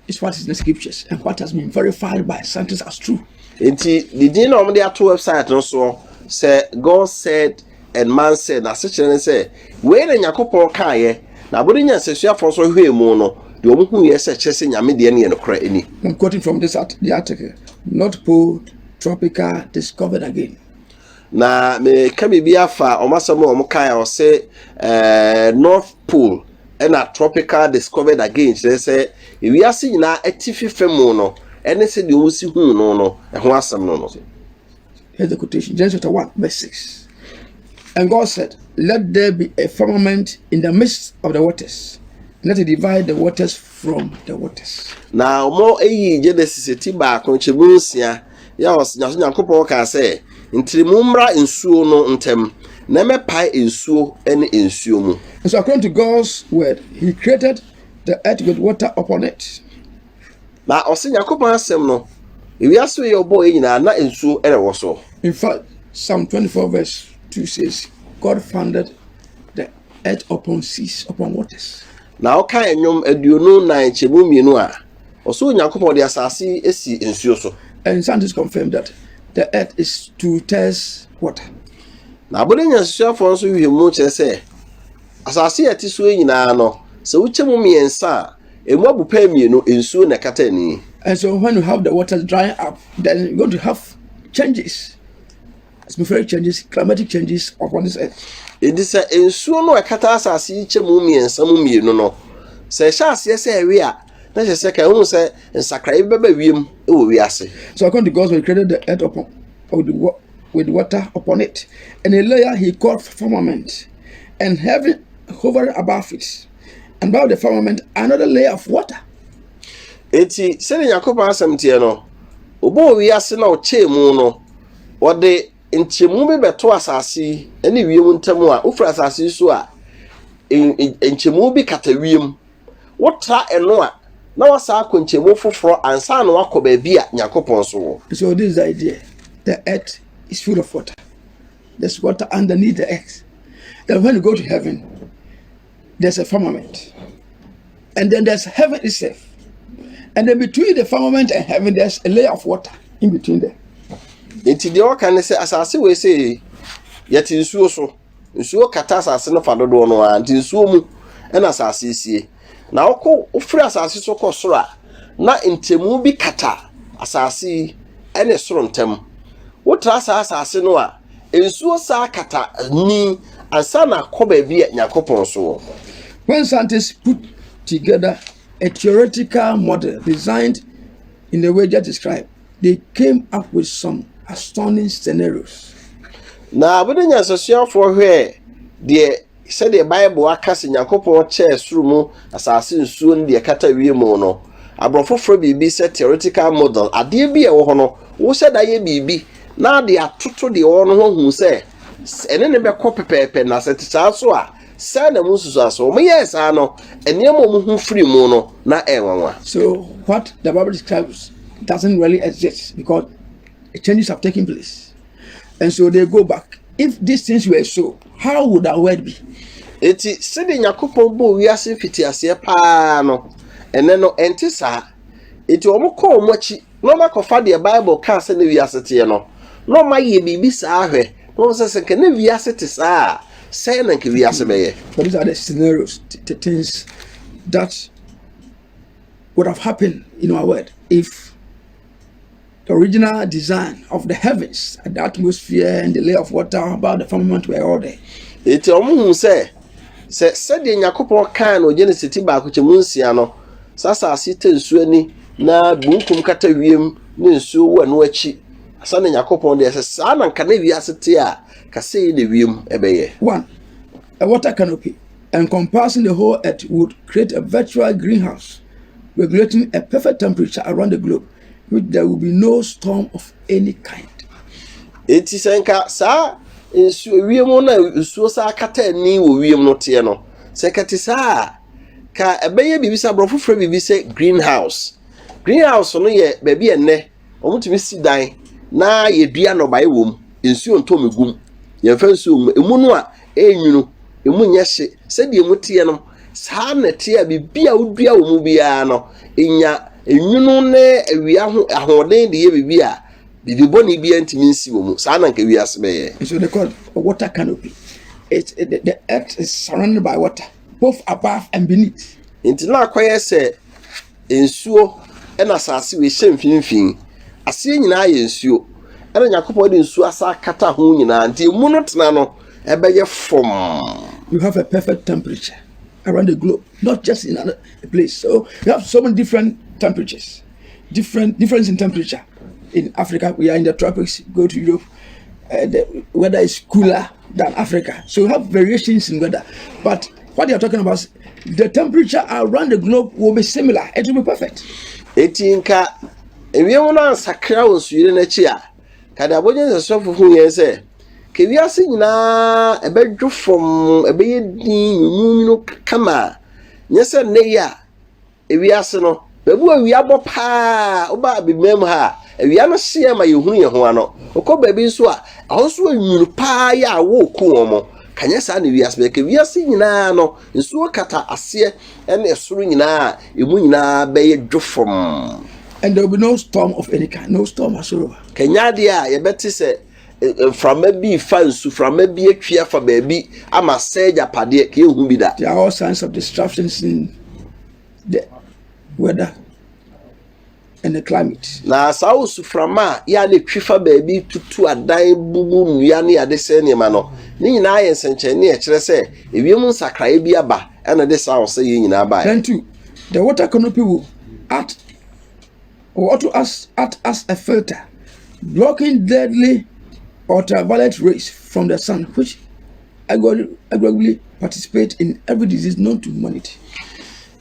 it's what is in the scriptures and what has been verified by scientists as true. Enti the din on the website no so say God said and man said na se chere say we na Nyakopon kan ye na bodenya sesuafo so hwe mu no de omuhu ye se chere se nyame de ne nokra ani. I'm quoting from the article. North Pole tropical discovered again. Na me kabi bi afa omasamo omkan o se North Pole and a tropical discovered again say ewiase nyina atifi femu no ɛne sɛ deɛ ɔsi hu no ɛho asɛm no. Here's the quotation, Genesis chapter 1, verse 6. And God said, let there be a firmament in the midst of the waters, and let it divide the waters from the waters. Now, more Genesis ti baako nkyɛmu nsia ya ɔsɛ Nyankopɔn ka sɛ ntiri mu mmra nsuo no ntɛm na mɛpae nsuo ne nsuo mu. And so according to God's word, he created the earth with water upon it. Na ɔsɛ Nyankopɔn asɛm no ewiase yɛ ɔbɔ nyinaa na nsuo ɛwɔ so. In fact, Psalm 24 verse 2 says, God founded the earth upon seas, upon waters. Na ɔka enyom aduonu na nkyɛmu mmienu a ɔsɛ Nyankopɔn de asase esi nsuo so. And scientists confirm that the earth is 2/3 water. Na abode nyasuafo nso hwɛ mu kyerɛ sɛ asase yɛ ti so nyinaa no sɛ wokyɛ mu mmiɛnsa a emu abupa mmienu nsuo na kata ni. And so when you have the waters drying up, then you're going to have changes, atmospheric changes, climatic changes upon this earth. Edi sɛ nsuo no ɛkata asase yi kyɛ mu mmiɛnsa mu mmienu no sɛ ɛhyɛ aseɛ sɛ ɛwe a na hyɛ sɛ ka ɛhu sɛ nsakra bɛba wiem ɛwɔ wiase. So according to God, he created the earth upon with water upon it, and a layer he called firmament, and heaven hovered above it, and above the firmament another layer of water. Eti sɛ Nyankopɔn asɛm tie no obo wiase na ɔkyɛ mu no wɔde nkyɛmu bi bɛto asase ɛne wiem ntam a ofura asase so a nkyɛmu bi kata wiem wotra ɛno a na wasa akɔ nkyɛmu foforo ansa na wakɔ baabi a Nyankopɔn so wɔ. So this is the idea. The earth is full of water. There's water underneath the earth. Then when you go to heaven, there's a firmament, and then there's heaven itself. And then between the firmament and heaven, there's a layer of water in between them. Enti deɛ ɔka ne sɛ asase wei sɛ yɛte nsuo so. Nsuo kata asase no fa dodoɔ no a nti nsuo mu ɛna asase sie. Na ɔkɔ ofiri asase so kɔ soro a na ntɛmu bi kata asase ɛne soro ntɛm. Wotra asase no a nsuo saa kata ni ansa na kɔ baabi a Nyankopɔn so wɔ. When scientists put together a theoretical model designed in the way just described, they came up with some astounding scenarios. Na abode nyansasuafo hwɛ deɛ sɛ deɛ Bible aka sɛ Nyankopɔn kyɛɛ soro mu asase nsuo no deɛ kata wie mu no abrɔfoforo biribi sɛ theoretical model adeɛ bi ɛwɔ hɔ no wo sɛ da yɛ biribi na de atoto deɛ wɔ no ho hu sɛ ɛne ne bɛkɔ pɛpɛɛpɛ na sɛ tetaa so a sɛ na mu susu aso mo yɛ saa no ɛnneɛma mo ho firi mu no na ɛnwanwa. So what the Bible describes doesn't really exist because changes have taken place, and so they go back. If these things were so, how would our world be? Eti sɛde Nyankopɔn bɔ wiase fiti aseɛ paa no ɛnɛ no ɛnte saa eti wɔn kɔ wɔn akyi na wɔn akɔfa deɛ Bible ka sɛ ne wiase teɛ no na wɔn ayɛ biribi saa ahwɛ na wɔn sɛ sɛ ne wiase te saa sɛ na nke wiase bɛyɛ. But these are the scenarios, the things that would have happened in our world if the original design of the heavens and the atmosphere and the layer of water about the firmament were all there. Eti wɔn hu sɛ sɛdeɛ Nyankopɔn kan no Genesis ti baako kyɛ mu nsia no sasase te nsuo ani na bunkum kata wiem ne nsuo wɔ no akyi asa na Nyankopɔn deɛ sɛ saa na nka na wiase te a kasɛ ne wiem ɛbɛyɛ. 1. A water canopy encompassing the whole earth would create a virtual greenhouse regulating a perfect temperature around the globe, which there will be no storm of any kind. Eti sɛ nka saa nsuo wiem na nsuo saa kata ni wɔ wiem no te no sɛ kate saa ka ɛbɛyɛ bibi sa brɔfoforo bibi sɛ greenhouse no yɛ baabi ɛnɛ wɔn tumi si dan na yɛdua nɔbae wɔ mu nsuo ntɔ megum yɛmfa nsuo mu emu no a enwunu emu nyɛ hye sɛdeɛ mu teɛ no saa na teɛ a bibi a wodua wɔ mu biara no enya enwunu ne awia ho ahoɔden de yɛ bibi a bibi bɔne bi ntumi nsi wɔ mu saa na nka wiase bɛyɛ. So they call it a water canopy. The earth is surrounded by water both above and beneath. Nti na akɔyɛ sɛ nsuo ɛna asase wɔ hyɛ mfimfini aseɛ nyinaa yɛ nsuo ɛna Nyankopɔn de nsuo asa kata ho nyinaa nti emu no tena no ɛbɛyɛ fom. You have a perfect temperature around the globe, not just in another place. So you have so many different temperatures. difference in temperature. In Africa, we are in the tropics. Go to Europe, the weather is cooler than Africa. So we have variations in weather. But what they are talking about is the temperature around the globe will be similar. It will be perfect. Etinka, ewe wona sakra wonsuire na chi a, kada abonye sesofo hu yen se, ke wiase nyina ebedwo fom, ebeye din nyunu kama. Nyese ne ya, ewiase no, bebu awia bo pa, oba abimem ha, awia no hye ma yehunu ye ho ano. Okoba bi nso a, ahonso anyunu pa ya wo ku omo. Kanya sa ne wiase be ke wiase nyina no, nsuo kata ase ene esoro nyina, emu nyina beye dwofom. And there will be no storm of any kind, no storm whatsoever. Kenya dia ye beti se from maybe fansu from maybe atwia for baby ama say japade ke ehu bi da. There are all signs of disruptions in the weather and the climate. Na sausu from ma ya ne twifa baby tutu adan bubu nua ne ade se ne ma no. Ni nyina ye nsenche ne e kire se ewiem nsakrae bi aba ena de sauce ye nyina ba. Then too, the water canopy will act as a filter, blocking deadly ultraviolet rays from the sun, which aggressively participate in every disease known to humanity.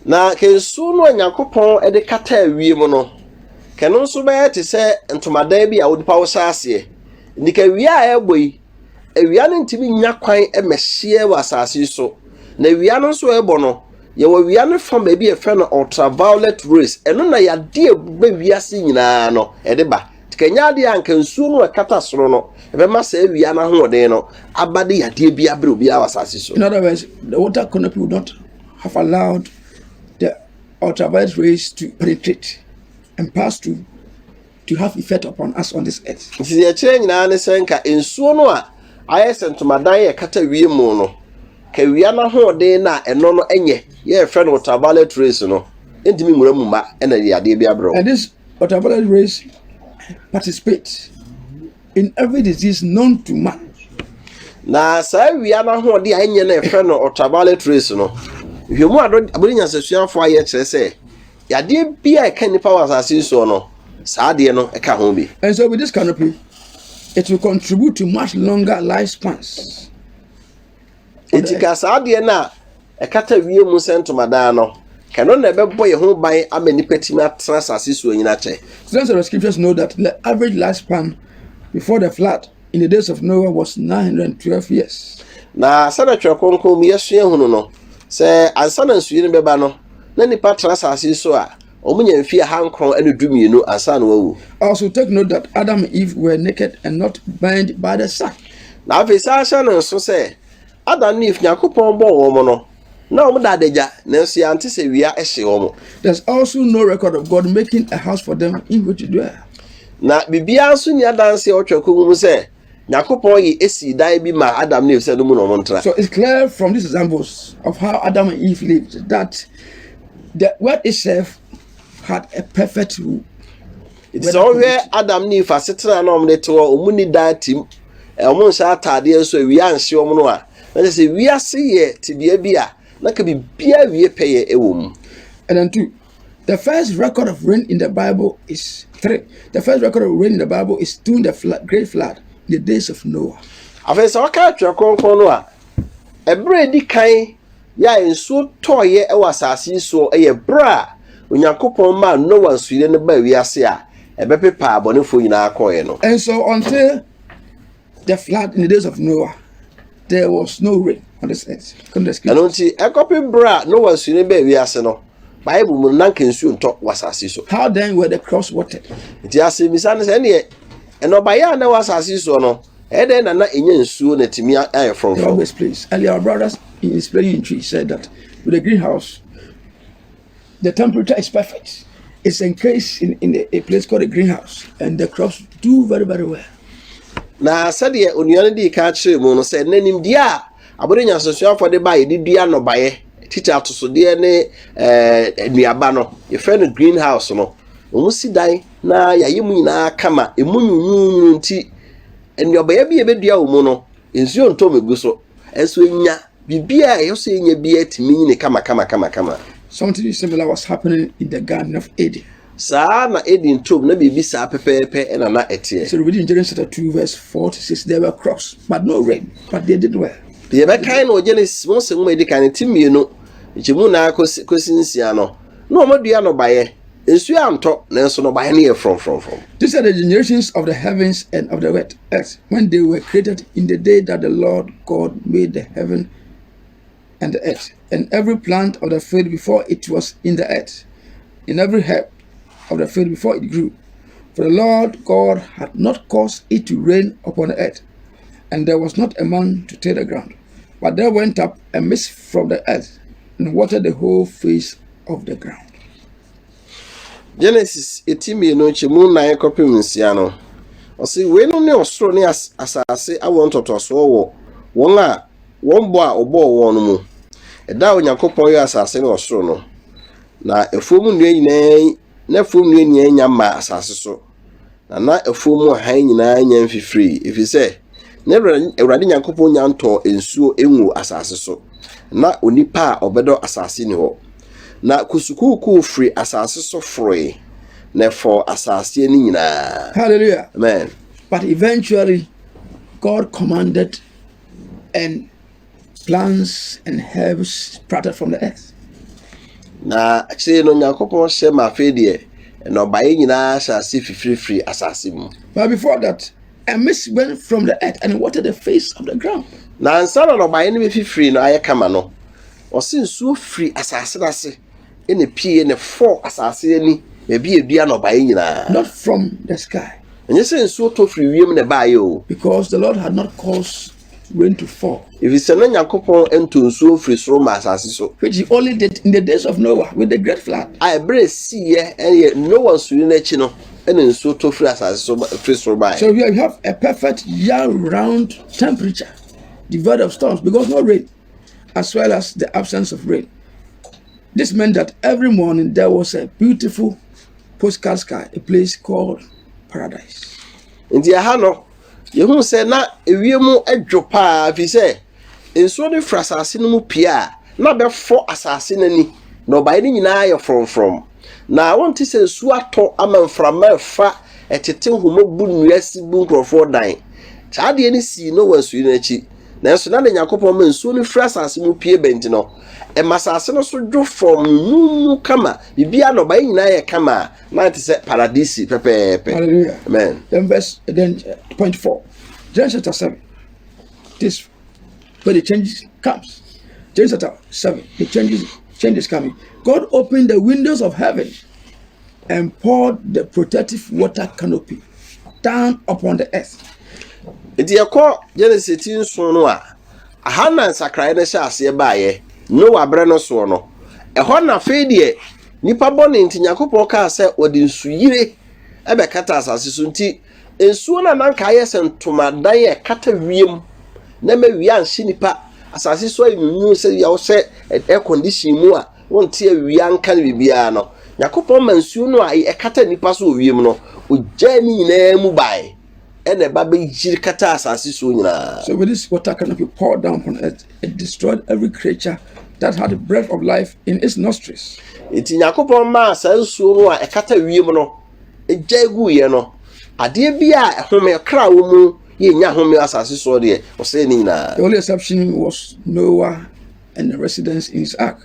Na kensu no Nyankopon e de kata awiem no, keno nso be te se ntomadan bi a wodi pa wo saase. Nika wia a eboyi, awia no ntimi nya kwan e mehye wa saase so. Na wia no nso ebo no, ye wo wia no fam ba bi e fe no ultraviolet rays. Eno na ya de be wiase nyina no, e de ba. Kenya de anka nsuo no ekata soro no ebe ma sa awia na hoden no abade yade bia bre obi awasase so. In other words, the water canopy would not have allowed the ultraviolet rays to penetrate and pass through to have effect upon us on this earth. Nti ye kire nyina ne senka nsuo no a ayesentomadan ye kata wie mu no ka wia na hoden na eno no enye ye fe no ultraviolet rays no entimi nwura mu ma ena yade bia bre. And this ultraviolet rays participate in every disease known to man. Na sa wia na ho de anye na efe no ultraviolet rays no hwemu ado abodinya sesuafo aye kire se yade bia e kan nipa wasase so no sa de no e ka ho bi. And so with this canopy, it will contribute to much longer lifespans. Etika sa de na e kata wie mu sentomadan no kano na bebo ye ho ban amani patimi atra sase so nyina che. Students of the scriptures know that the average lifespan before the flood in the days of Noah was 912 years. Na sada twakonko mi yesua hunu no se ansana nsuyi ne beba no na nipa tra sase so a omunya mfie hankron ene dumienu ansana wawu. Also take note that Adam and Eve were naked and not burned by the sun. Na afisa asana so se Adam and Eve Yakopon bo wo no no mudadeja nenso ya ante se wia ehye wo. There's also no record of God making a house for them in which to dwell. Na bibia so nya danse otwako mu se Yakopon yi esi dai bi ma Adam and Eve se no mu no montra. So it's clear from these examples of how Adam and Eve lived that the word itself had a perfect rule. It's all where Adam and Eve asetra na omde to omuni datim omun sha atade so wi anhye om no a na se wi ase ye tibia bia na ka bibia wie peye ewom. And then two, the first record of rain in the Bible is three. The first record of rain in the Bible is during the great flood in the days of Noah. Afesa waka atwa konkon no a ebre di kan ya enso toye e wasase so eye bra Onyankopon ma Noah nsuire ne ba wi ase a ebepepa abonefo nyina akoye no. And so until the flood in the days of Noah, there was no rain on this earth. Anonti ekope bra Noah nsuire ba wi ase no. Bible mu nanka nsuo nto wasase so. How then were the crops watered? Nti ase misane se ne eno ba ya na wasase so no. Eden na enye nsuo na timi aye from. They always place. Earlier our brothers in explaining tree said that with a greenhouse, the temperature is perfect. It's encased in a place called a greenhouse, and the crops do very, very well. Na sade onuane di ka kire mu no se nanim dia abodenya soso afọ de ba ye didua no baye teacher atosode ne nuaba no ye friend greenhouse no omu si dan na yaye mu nyina kama emunyunyu nti enuaba bi ebedua wo mu no ensuo nto megu so enso nya bibia ye so nya bia timi nyine kama. Something similar was happening in the Garden of Eden. saa na edi ntom na bibi saa pepepe na na etie. So reading Genesis chapter 2 verse 4 to 6, there were crops, but no rain, but they did well. Ye be kan no Genesis mo se mo edi kan timienu nchemu na kosinsia no no modua no baye ensu anto na enso no baye na ye from. These are the generations of the heavens and of the earth when they were created in the day that the Lord God made the heaven and the earth, and every plant of the field before it was in the earth, in every herb of the field before it grew. For the Lord God had not caused it to rain upon the earth, and there was not a man to till the ground. But there went up a mist from the earth, and watered the whole face of the ground. Genesis etimi no chemu nan kopim nsia no. Osi we no ne osoro ne asase awon totoso wo won a won bo a obo won no mu. Eda Onyankopon yo asase ne osoro no. Na efuomu nua nyina na efuomu nua nyina ma asase so. Na efuomu han nyina nya mfifiri efise na Ewurade Nyankopon nya nto ensuo enwu asase so. Na onipa a obedo asase ni ho. Na kusukuku free asase so free na for asase ni nyina. Hallelujah. Amen. But eventually God commanded, and plants and herbs sprouted from the earth. Na actually no Nyankopon hye ma fe de no baye nyina asase free asase mu. But before that, a mist went from the earth and watered the face of the ground. Na ansana no baye ne free no aye kama no. Osin so free asase dase ene pie ne for asase ani be bi edua no baye nyina. Not from the sky. Enye se nsuo to free wiem ne baye o. Because the Lord had not caused rain to fall. If it's an Nyankopon ento nsuo free soro ma asase so. Which he only did in the days of Noah with the great flood. I bre see ye ene no one su ni echi no ene nsuo to free asase so free soro baye. So we have a perfect year-round temperature devoid of storms because no rain, as well as the absence of rain. This meant that every morning there was a beautiful postcard sky, a place called paradise. Ndi aha no yehu se na ewiemu adwopa fi se enso ne frasase no mu pia na be fo asase nani na obaye ni nyina ye from na wonti se su ato amamframa fa etete homo bu nuasi bu nkrofo dan chaade ni si no wansu ni achi na enso na Nyankopon ma enso ne frasase mu pie benti no e masase no so dwo from nu kama bibia no obaye nyina ye kama na te se paradise pepepe. Hallelujah. Amen. Then point 4, Genesis chapter 7. This where the changes comes. Genesis chapter 7, the changes coming. God opened the windows of heaven and poured the protective water canopy down upon the earth. Iti yakọ Genesis 7 no a ahana sakrae na sha ase baaye no wabre no so no ehọ na fe de nipa bone nti Nyankopon ka se odi nsuyire ebe kata asase so nti ensuo na nanka ye sentoma dan ye kata wiem na ma wi anhye nipa asase so ayunu se ya wo se air condition mu a wonte awi anka ne bibia no Nyankopon ma nsuo no a e kata nipa so wiem no ogya ni nyina mu bae ene ba be jiri kata asase so nyina. So with this water canopy poured down upon earth, it destroyed every creature that had the breath of life in its nostrils. Iti Nyankopon ma asansuo no a ekata wiem no egya egu ye no ade bia ehome kra wo mu ye nya home asase so de o se ni nyina. The only exception was Noah and the residents in his ark.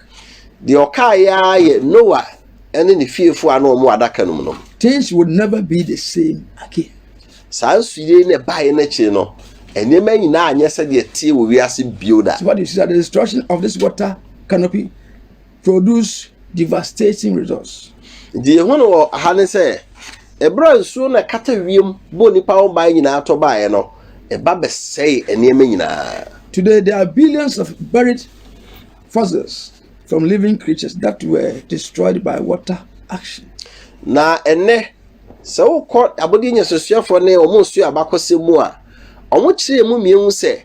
The okaya ye Noah ene ne fiefo ano mu adaka no mu no. Things would never be the same again. Sansuyire ne bae na chi no enema nyina anya se de tie wo wiase bioda. So what you see that the destruction of this water canopy produced devastating results. Die hono ahane se ebra nsuo na kata wiem bo nipa wo bae nyina to bae no eba be sei enema nyina. Today there are billions of buried fossils from living creatures that were destroyed by water action. Na enne se wo ko abodi nyesosuafo ne omo nsuo abakose mu a omo kire mu mienu se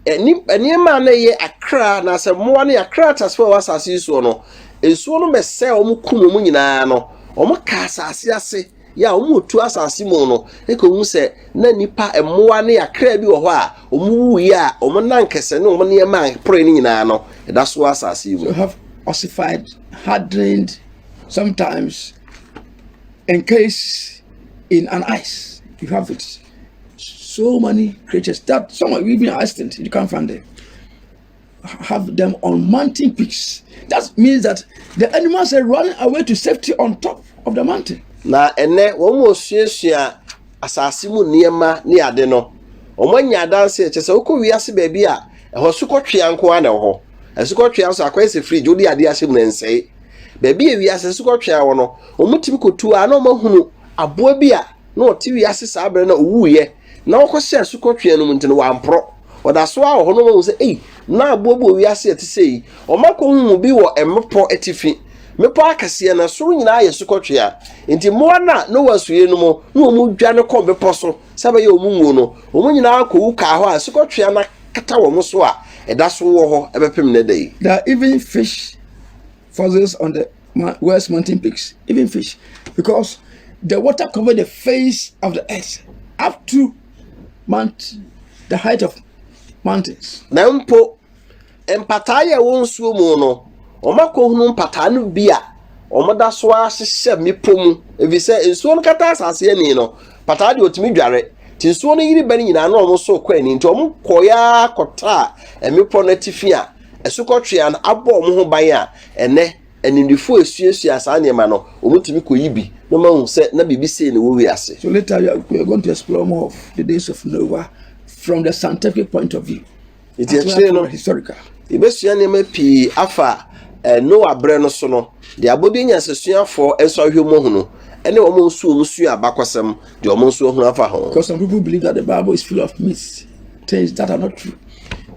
enema na ye akra na se mo na akra tasfo wasase so no ensuo no be se omo kumo mu nyina no omo ka asase ase ya omo tu asase mu no ekohu se na nipa emoa na akra bi wo ho a omo wuyi a omo nankese ne omo ne ma pro ni nyina no da so asase mu. So have ossified, hardened, sometimes encased in an ice. You have it. So many creatures that some are even extinct. You can't find them. Have them on mountain peaks. That means that the animals are running away to safety on top of the mountain. Na ene womo suasua asase mu niema ne ade no. Omanya danse che se ukọ wiase ba bia eho sukotwea nko ana ho. Esukotwea so akwese fridge odi ade ahyem na nsei. Ba bia wiase sukotwea wo no, omutimi kotu a na omahunu aboa bia na oti wiase saa bre na owuye. Na okose sukotwea no muntene wa ampro. Oda so a ho no wo se na abobo wiase ati sei omako hu bi wo empo atifi mepo akase na so nyina aye sukotwea enti mo na no wasuye no mo na omu dwane ko bepo so sabe ye omu nwo no omu nyina akọ uka ho a sukotwea na kata wo mo so a eda so wo ho ebepem na dai. There are even fish fossils on the West Mountain peaks, even fish, because the water covered the face of the earth up to the height of mountains. Na mpo empata ye wo nsuo mu no omako hunu mpata no bia omoda so a hyehyɛ mepom evise nsuo no kata asase ani no pata de otimi dware ti nsuo no yiri bani nyina na omo so kwani nti omo koya kota emepo no tifi a esukotwea na abo omo ho ban a ene enindifo esuesua asa ne ma no omo timi koyibi no ma hu se na bibise ne wo wiase. So later we are going to explore more of the days of Noah from the scientific point of view. It is historical. Ibesua ne ma pi afa Noah bre no so no de abobi nya sesuafo enso ahwe mo hu no ene wo mo nsuo musu abakwasem de wo mo nsuo hu afa ho. Because some people believe that the Bible is full of myths, things that are not true.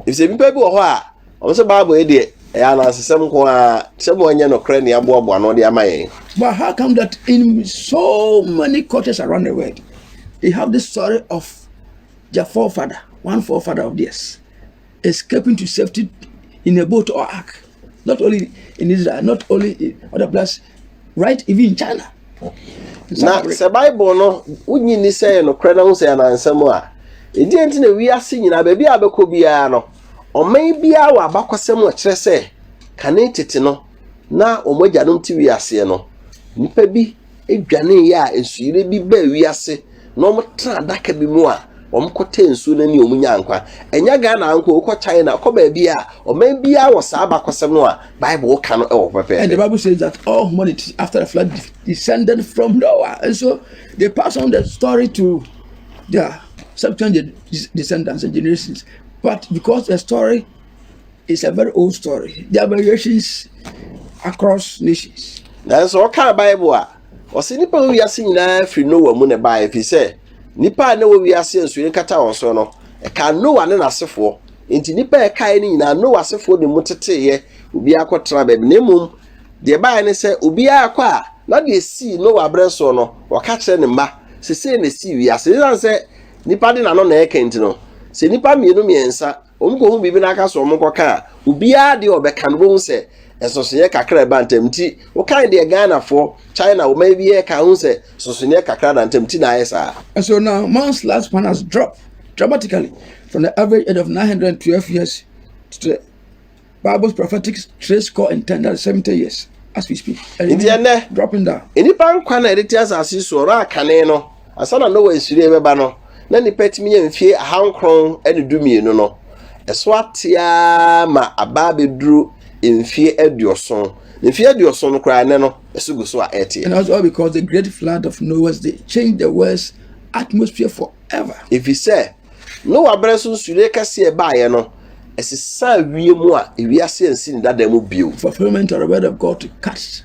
If say people bi wo ho a o say Bible e de ya na sesem ko a se mo nya no kra ne aboabo no de amaye. But how come that in so many cultures around the world they have this story of their forefather, one forefather of theirs, escaping to safety in a boat or ark? Not only in Israel, not only in other places, right? Even in China. Na se Bible no unyi ni say no kra na hu say na nsem a edi enti na wi ase nyina ba bia abekọ bia no oman bia wa abakwasem a kire say kane tete no na omagyanom ti wi ase no nipa bi edwane ya ensuire bi ba wi ase na omtra daka bi mu a omkote ensu na ni omunya nkwa enya ga na anko okọ China okọ ba bia oman bia wo sa abakwasem no a Bible ka no e wo pepe. And the Bible says that all humanity after the flood descended from Noah, and so they pass on the story to their subsequent descendants and generations. But because the story is a very old story, there are variations across nations. Na so ka Bible a o se nipa wi ase nyina fri Noah mu ne ba fi se nipa na wi ase ensu kata won so no e ka Noah ne nasefo enti nipa e kai ni nyina Noah asefo de muteteye obi akotra ba ne mum de ba ne se obi akwa na de si Noah breso no o ka kire ne ma se ne si wi ase na se nipa de na no na e kenti no se nipa mienu miensa omko hu bibi na aka so omko ka obi a de obeka no bo se esosonye kakra ba ntamti wo kan de Ghana for China wo maybe e ka hu se sosonye kakra na ntamti na esa. And so now man's lifespan has dropped dramatically from the average age of 912 years to the Bible's prophetic trace score in 1070 years as we speak. And dropping down. Nipa nkwa na editias asiso ra kane no asana no wa esire beba no na nipa timi ye mfie ahankron ene dumienu no eso atia ma ababedru mfie adioson mfie adioson no kra ne no esugu so a etie. And also because the great flood of Noah's day changed the world's atmosphere forever. If he say Noah breso sure kase e ba ye no esisa wiemu a ewiase ensi ni dada mu bio. Fulfillment of the word of God to catch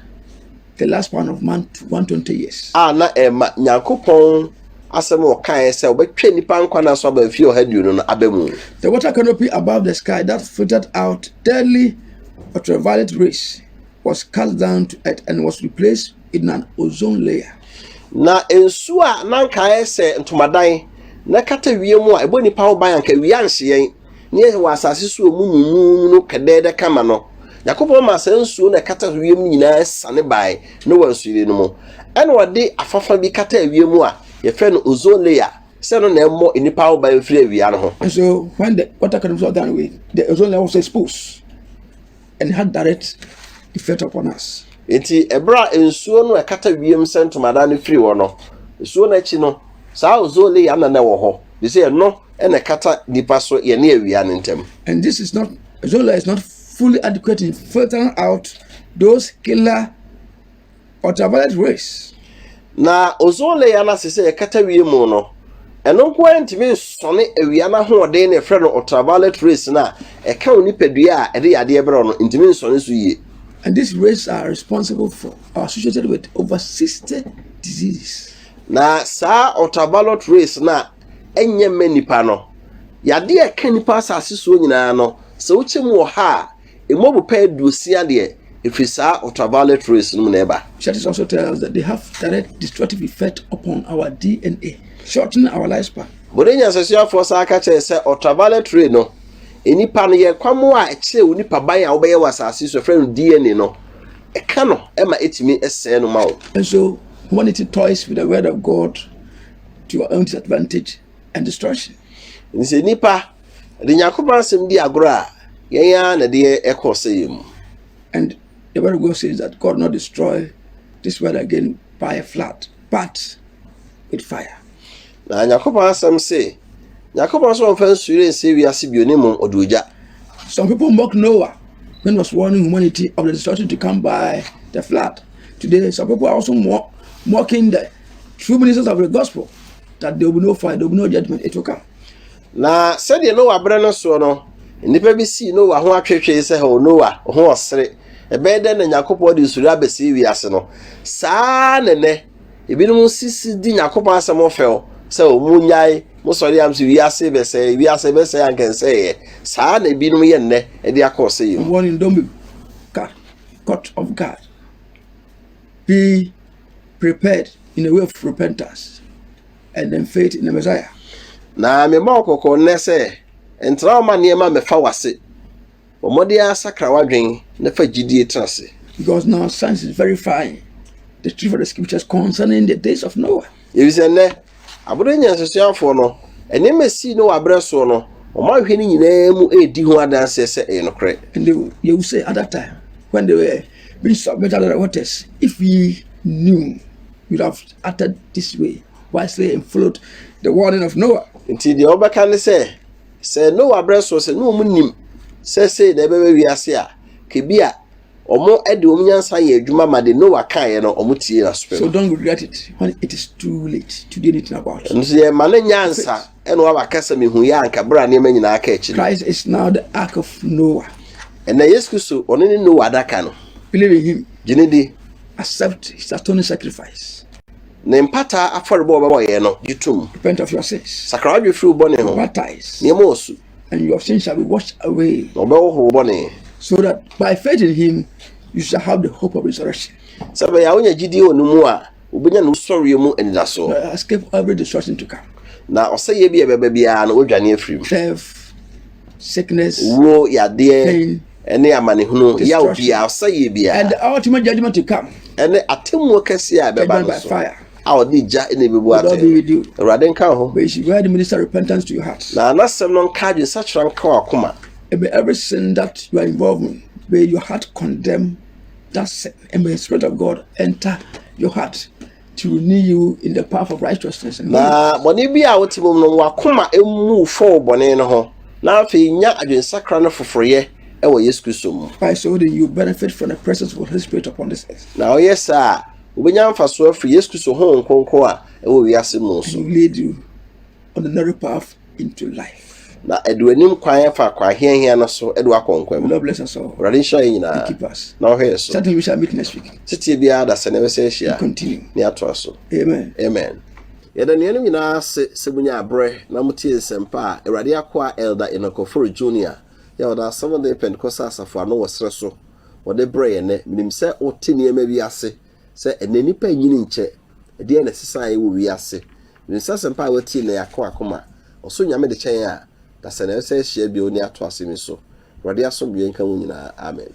the last one of man to 120 years. Na Nyankopon asem o kan se obetwa nipa nkwa na so ba fie o haduno no abamu. The water canopy above the sky that filtered out deadly ultraviolet rays was cast down to earth and was replaced in an ozone layer. Na ensu a na kan se ntomadan na kata wiemu a ebo nipa ho ban anka wianhye yen ne wa asase so mu no kedede kama no Yakobo ma sensu na kata wiemu nyina sane bai no wansure no mo ene wode afafa bi kata wiemu a ye fe no ozone layer se no na emmo nipa ho ban firi awia no ho. And so when the water canopy was down with the ozone layer was exposed and had direct effect upon us. Enti ebra ensuo no ekata wiem sentomada no firi wo no ensuo na chi no saa ozole ya na wo ho they say no ene kata nipa so ye na awia ne ntem. And this is not, ozole is not fully adequate in filtering out those killer ultraviolet rays. Na ozole ya na se ekata wiem no eno ko ntimi sone awia na ho de ne frɛ no ultraviolet rays na eka onipadua a ede yade ebro no ntimi sone so yie. And these rays are responsible for, are associated with over 60 diseases. Na saa ultraviolet rays na enye manipa no yade e ka nipa asase so nyina no se wuche mu ha emobu pa duosia de efi saa ultraviolet rays no na eba. Studies also tell us that they have direct destructive effect upon our DNA, shortening our lifespan. Bodenya sesiafo sa aka che se ultraviolet ray no enipa no ye kwamo a eche onipa ban a obeye wasase so frɛ no DNA no eka no ema etimi ese no ma wo. And so humanity toys with the word of God to our own disadvantage and destruction. Nse nipa de nyakoba asem di agoro a yenya na de ekose yem. And the word of God says that God not destroy this world again by a flood, but with fire. Na nyakoba asem say nyakoba so mfa nsure nse wiase bionimum odoja. Some people mock Noah when he was warning humanity of the destruction to come by the flood. Today, some people are also mocking the true ministers of the gospel, that there will be no fire, there will be no judgment, it will come. Na said you know abra no so no nipa bi si Noah ho atwetwe se ho Noah ho osere ebe de na nyakopo de suru abesi wiase no saa nene ebinum sisi di nyakopo asem ofel se o munyai mo sori am si wiase bese ankense ye saa na ebinum ye nne e de akose ye. Warning, don't be caught off guard. Be prepared in a way of repentance and then faith in the Messiah. Na me ma okoko nne se entra ma niema me fa wase omode asakra wadwen na fa gidie trase. Because now science is verifying the truth of the scriptures concerning the days of Noah. Yebise ne aburo nyansesuafo no ene mesi no abreso no omahwe ni nyina mu edi ho adanse se e no kre. And they will say at that time when they were being submitted to the waters, if we knew, we'd have acted this way wisely and followed the warning of Noah. Nti de obaka ne se Noah abreso se no munim se na bebe wiase a kebia omo ede omnyansa ye adwuma ma de Noah kan no omo tie na so. So don't regret it when it is too late to do anything about it. Nti ye ma ne nyansa eno abakasa mehu ya anka bra ne manyina aka echi. Christ is now the ark of Noah. And na Yesu so ono ne Noah adaka no. Believe in him. Jinidi Accept his atoning sacrifice. Ne mpata aforebo obeboye no yitum. Repent of your sins. Sakrawadwe firi bone ho. Baptize. Ne mosu. And your sins shall be washed away. Obewo ho bone. So that by faith in him, you shall have the hope of resurrection. Sabe ya onya gidi onumu a obenya no sori mu enidaso. Escape every destruction to come. Na oseye bia bebe bia na odwane afiri mu. Theft, sickness, wo yade pain, ene amanehunu ya obia oseye bia. and the ultimate judgment to come. Ene atemu kese a beba no so. Fire. A odi ja ene bebu ate. Awurade nka ho. But you should wear the minister repentance to your heart. Na anasem no nka dwe sachra nka wakoma. Every sin that you are involved in, may your heart condemn that sin, and may the Spirit of God enter your heart to renew you in the path of righteousness. Na bone bi a wotimum no wakoma emu fo bone no ho. Na afi nya adwensakra no foforoye e wo Yesu Kristo mu. By so that you benefit from the presence of the Holy Spirit upon this earth. Na oyesa obenya mfaso afri Yesu Kristo ho nkonko a e wo wiase mu so. He will lead you on the narrow path into life. Na eduanim kwan fa kwa hiahia no so edu akonkwam. God bless us all. Rade nhyɛ nyina. Keep us. Na ohwe so. Certainly we shall meet next week. Tete bia da se na we se hia. Continue. Ni ato so. Amen. Amen. Yeda ne nyina se bunya abre na mutie sempa a Awurade akwa Elder Enokoforo Junior. Ya oda Seventh-day Pentecostal asafo ano wosre so. Wode bre ne minim se otini ema bi ase se enanipa nyini nche. Ede na sisa ye wo wi ase. Minim se sempa wati na yakwa akoma. Oso nyame de chen a da se na se hia bi oni ato asemi so. Awurade aso bi enka wo nyina. Amen.